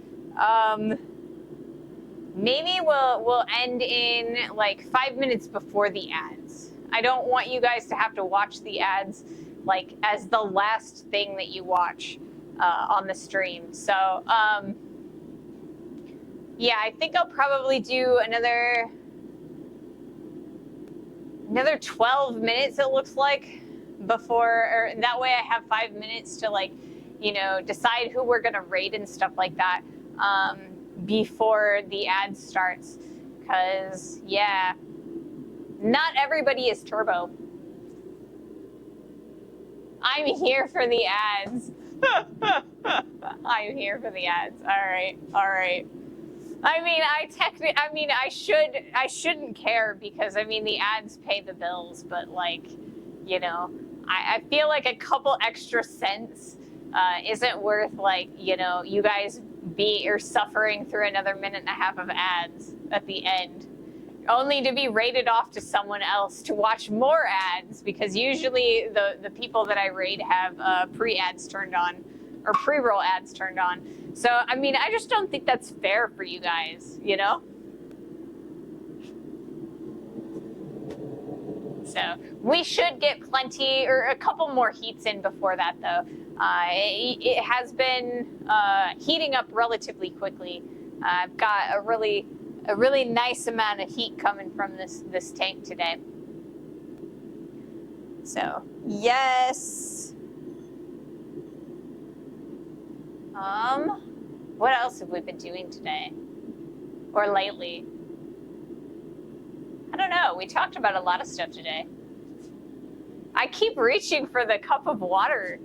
Maybe we'll end in like 5 minutes before the ads. I don't want you guys to have to watch the ads like as the last thing that you watch on the stream. So yeah, I think I'll probably do another 12 minutes, it looks like, before, or that way I have 5 minutes to, like, decide who we're gonna raid and stuff like that before the ad starts. Because, yeah, not everybody is turbo. I'm here for the ads. I'm here for the ads. All right. I mean, I shouldn't care because, I mean, the ads pay the bills, but, like, I feel like a couple extra cents isn't worth, like, you guys suffering through another minute and a half of ads at the end, only to be raided off to someone else to watch more ads, because usually the people that I raid have pre-ads turned on, or pre-roll ads turned on. So, I mean, I just don't think that's fair for you guys, So, we should get plenty, or a couple more heats in before that, though. It has been heating up relatively quickly. I've got a really nice amount of heat coming from this tank today. So, yes. What else have we been doing today? Or lately? I don't know. We talked about a lot of stuff today. I keep reaching for the cup of water.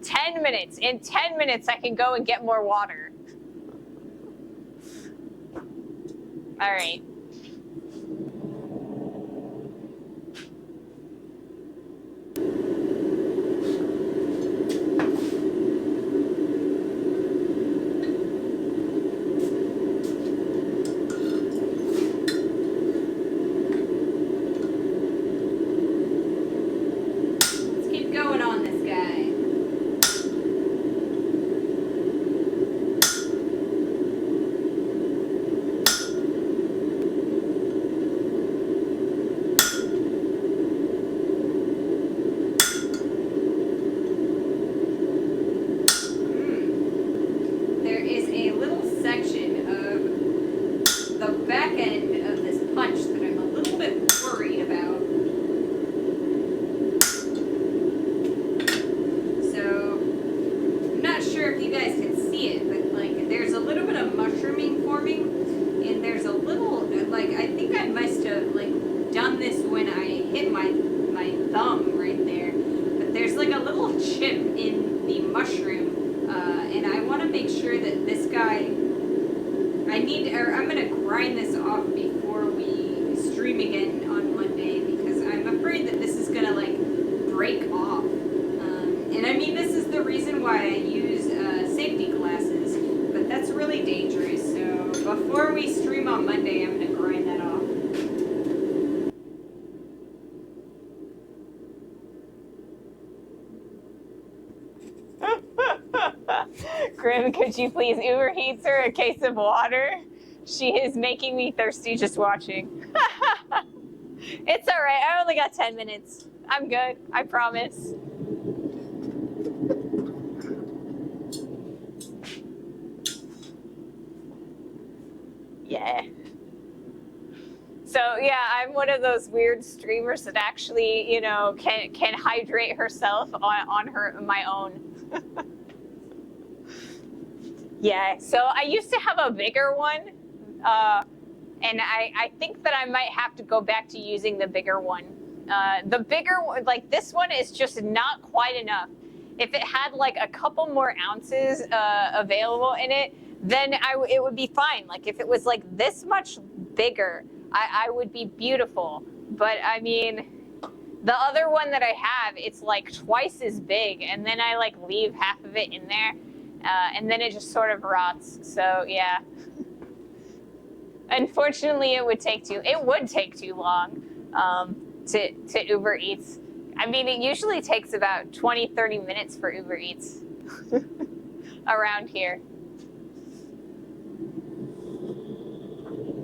10 minutes. In 10 minutes, I can go and get more water. All right. chip in the mushroom, and I want to make sure that this guy, I'm going to grind this off before we stream again on Monday, because I'm afraid that this is going to like break off. And I mean, this is the reason why I use safety glasses, but that's really dangerous. So before we stream on Monday, I'm going to grind that off. Grim, could you please Uber Eats her a case of water? She is making me thirsty just watching. It's all right. I only got 10 minutes. I'm good. I promise. Yeah. So yeah, I'm one of those weird streamers that actually, you know, can hydrate herself on my own. Yeah. So I used to have a bigger one, and I think that I might have to go back to using the bigger one. The bigger one, like this one, is just not quite enough. If it had like a couple more ounces available in it, then it would be fine. Like if it was like this much bigger, I would be beautiful. But I mean, the other one that I have, it's like twice as big, and then I like leave half of it in there, and then it just sort of rots. So yeah. Unfortunately, it would take too long to Uber Eats. I mean, it usually takes about 20-30 minutes for Uber Eats around here.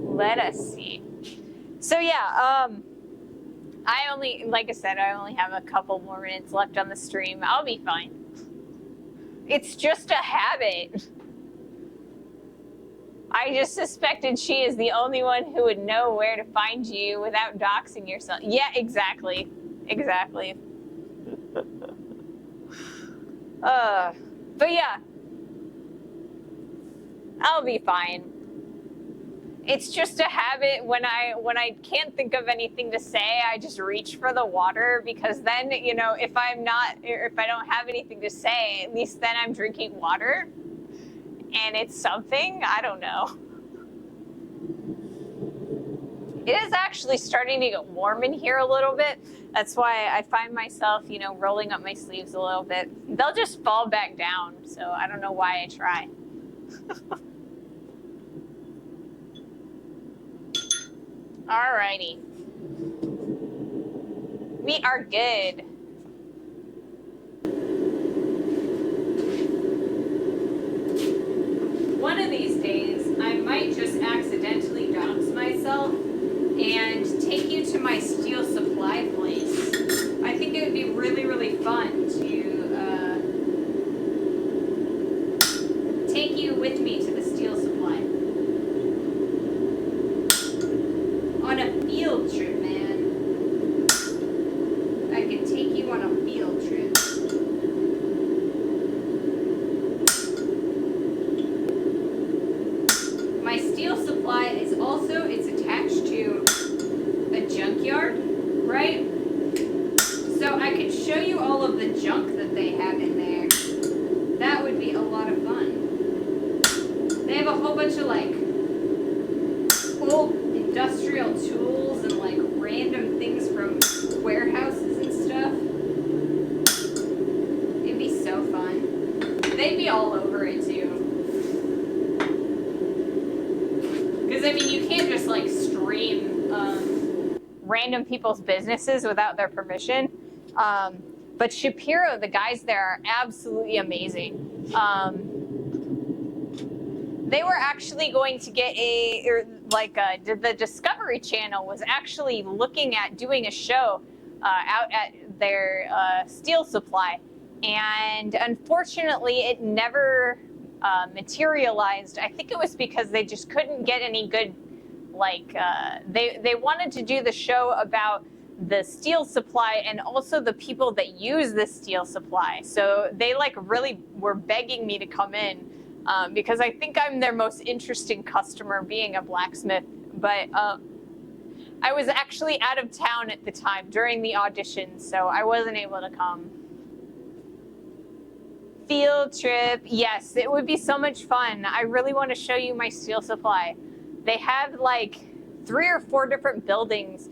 Let us see. So yeah, like I said, I only have a couple more minutes left on the stream. I'll be fine. It's just a habit. I just suspected she is the only one who would know where to find you without doxing yourself. Yeah, exactly. Exactly. But yeah, I'll be fine. It's just a habit. When I can't think of anything to say, I just reach for the water, because then, you know, if I don't have anything to say, at least then I'm drinking water. And it's something, I don't know. It is actually starting to get warm in here a little bit. That's why I find myself, you know, rolling up my sleeves a little bit. They'll just fall back down, so I don't know why I try. Alrighty. We are good. One of these days, I might just accidentally dox myself and take you to my steel supply place. I think it would be really, really fun to take you with me to the steel supply. On a field trip, man. I could take you on a field trip. My steel supply is also, it's attached to a junkyard, right? So I could show you all of the junk that they have in there. That would be a lot of fun. They have a whole bunch of like old industrial tools and like random things from warehouses and stuff. It'd be so fun. They'd be all over it too. Because I mean, you can't just like stream random people's businesses without their permission. But Shapiro, the guys there are absolutely amazing. They were actually going to get the Discovery Channel was actually looking at doing a show out at their steel supply, and unfortunately it never materialized. I think it was because they just couldn't get any good, they wanted to do the show about the steel supply and also the people that use the steel supply. So they like really were begging me to come in. Because I think I'm their most interesting customer, being a blacksmith. But I was actually out of town at the time during the audition, so I wasn't able to come. Field trip. Yes, it would be so much fun. I really want to show you my steel supply. They have like 3 or 4 different buildings.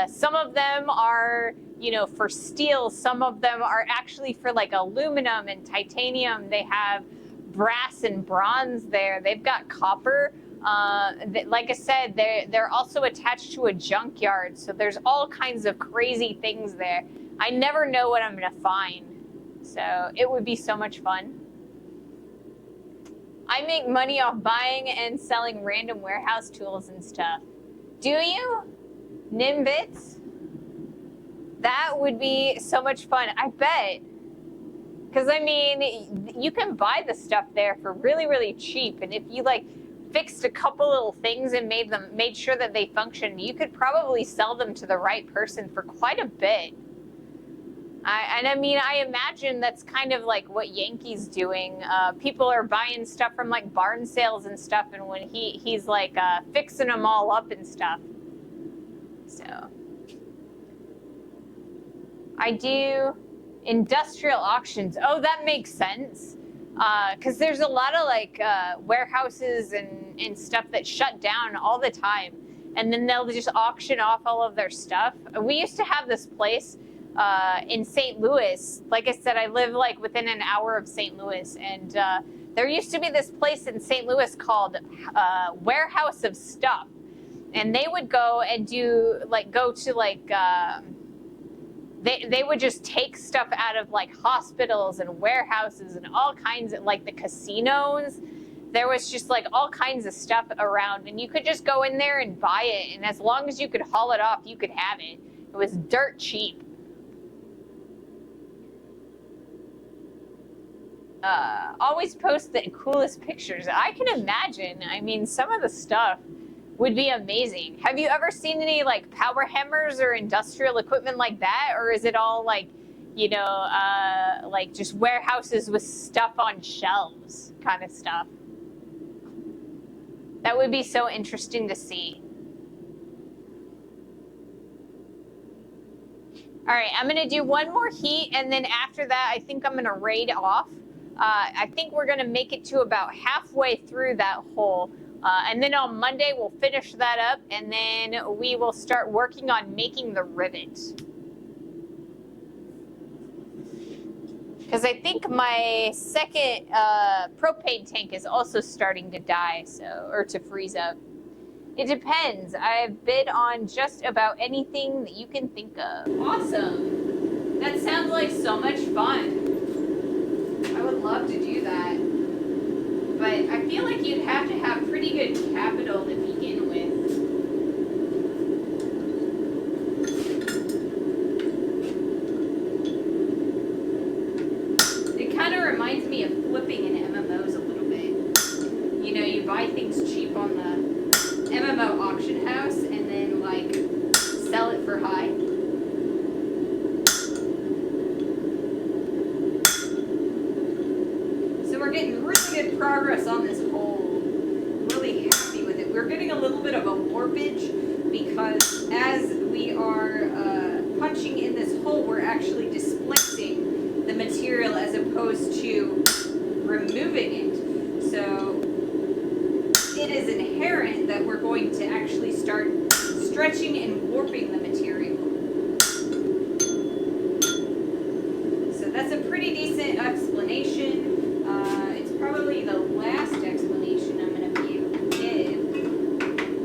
Some of them are, you know, for steel. Some of them are actually for like aluminum and titanium. They have brass and bronze there. They've got copper. Like I said, they're also attached to a junkyard. So there's all kinds of crazy things there. I never know what I'm going to find. So it would be so much fun. I make money off buying and selling random warehouse tools and stuff. Do you? Nimbits? That would be so much fun. I bet. Because, I mean, you can buy the stuff there for really, really cheap. And if you, like, fixed a couple little things and made sure that they function, you could probably sell them to the right person for quite a bit. I mean, I imagine that's kind of like what Yankee's doing. People are buying stuff from like barn sales and stuff, and when he's like fixing them all up and stuff. So I do industrial auctions. Oh, that makes sense. Because there's a lot of like warehouses and stuff that shut down all the time, and then they'll just auction off all of their stuff. We used to have this place in St. Louis. Like I said, I live like within an hour of St. Louis, and there used to be this place in St. Louis called Warehouse of Stuff, and they would go and they would just take stuff out of like hospitals and warehouses and all kinds of like the casinos. There was just like all kinds of stuff around, and you could just go in there and buy it, and as long as you could haul it off, you could have it. It was dirt cheap. Always post the coolest pictures. I can imagine. I mean, some of the stuff would be amazing. Have you ever seen any like power hammers or industrial equipment like that? Or is it all like, you know, like just warehouses with stuff on shelves kind of stuff? That would be so interesting to see. All right, I'm gonna do one more heat, and then after that, I think I'm gonna raid off. I think we're gonna make it to about halfway through that hole. And then on Monday, we'll finish that up, and then we will start working on making the rivet. Because I think my second propane tank is also starting to die, or to freeze up. It depends. I've bid on just about anything that you can think of. Awesome. That sounds like so much fun. I would love to do that. But I feel like you'd have to have pretty good capital to begin with. It kind of reminds me of flipping in MMOs a little bit. You know, you buy things cheap on the MMO auction house and then, like, sell it for high. We're getting really good progress on this hole. Really happy with it. We're getting a little bit of a warpage because as we are punching in this hole, we're actually displacing the material as opposed to removing it. So it is inherent that we're going to actually start stretching and warping the material. So that's a pretty decent explanation. It's probably the last explanation I'm going to be able to give.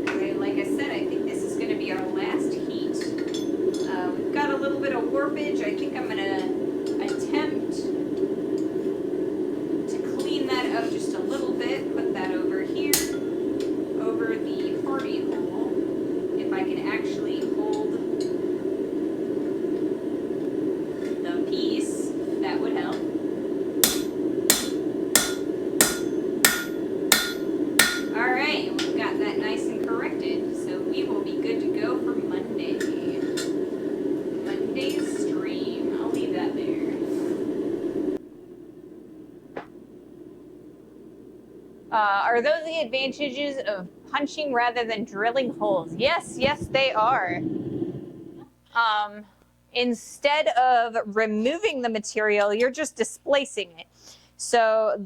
Okay, like I said, I think this is going to be our last heat. We've got a little bit of warpage. I think I'm going to attempt to clean that up just a little bit. Put that over here, over the party hole. If I can actually hold the piece, that would help. Are those the advantages of punching rather than drilling holes? Yes, yes, they are. instead of removing the material, you're just displacing it. So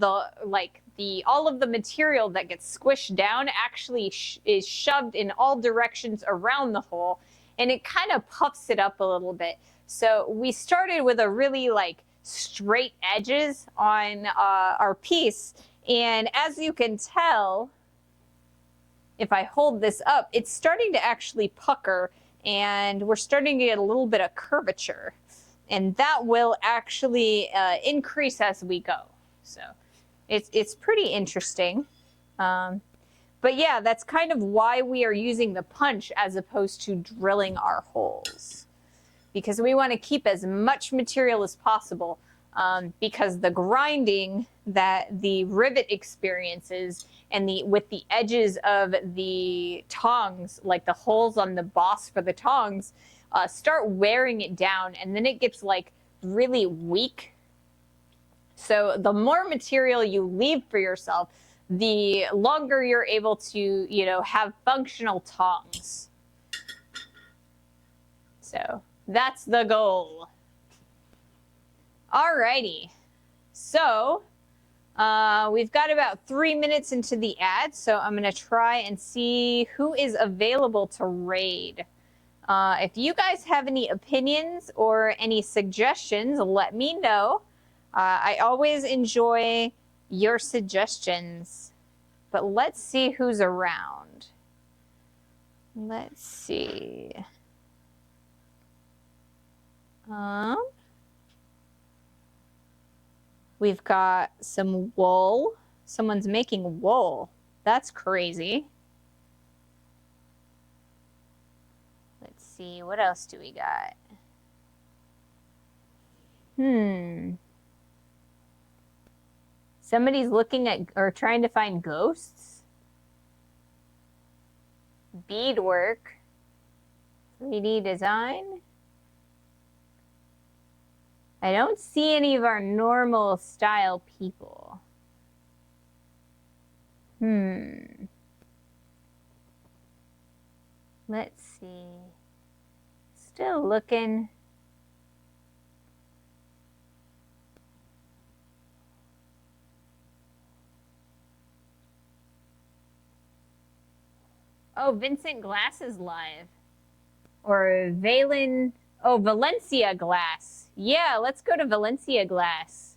all of the material that gets squished down actually is shoved in all directions around the hole, and it kind of puffs it up a little bit. So we started with a really straight edges on our piece, and as you can tell, if I hold this up, it's starting to actually pucker, and we're starting to get a little bit of curvature, and that will actually increase as we go. So it's pretty interesting. But yeah, that's kind of why we are using the punch as opposed to drilling our holes, because we want to keep as much material as possible, because the grinding that the rivet experiences and with the edges of the tongs, like the holes on the boss for the tongs, start wearing it down, and then it gets really weak. So the more material you leave for yourself, the longer you're able to, have functional tongs. So that's the goal. Alrighty. So we've got about 3 minutes into the ad, so I'm going to try and see who is available to raid. If you guys have any opinions or any suggestions, let me know. I always enjoy your suggestions, but let's see who's around. Let's see. We've got some wool. Someone's making wool. That's crazy. Let's see, what else do we got? Somebody's looking at or trying to find ghosts. Beadwork. 3D design. I don't see any of our normal style people. Let's see. Still looking. Oh, Vincent Glass is live. Or Valen. Oh, Valencia Glass. Yeah, let's go to Valencia Glass.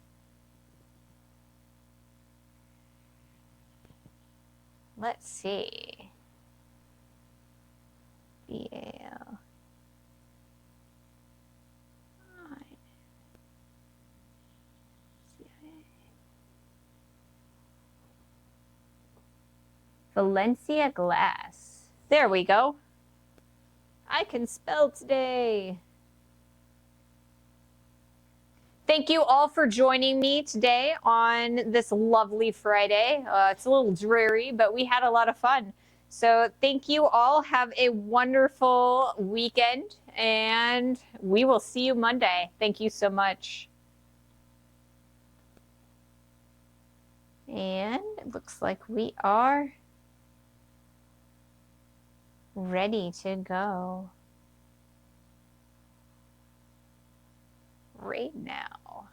Let's see. BAL. Valencia Glass. There we go. I can spell today. Thank you all for joining me today on this lovely Friday. It's a little dreary, but we had a lot of fun. So thank you all. Have a wonderful weekend, and we will see you Monday. Thank you so much. And it looks like we are ready to go right now.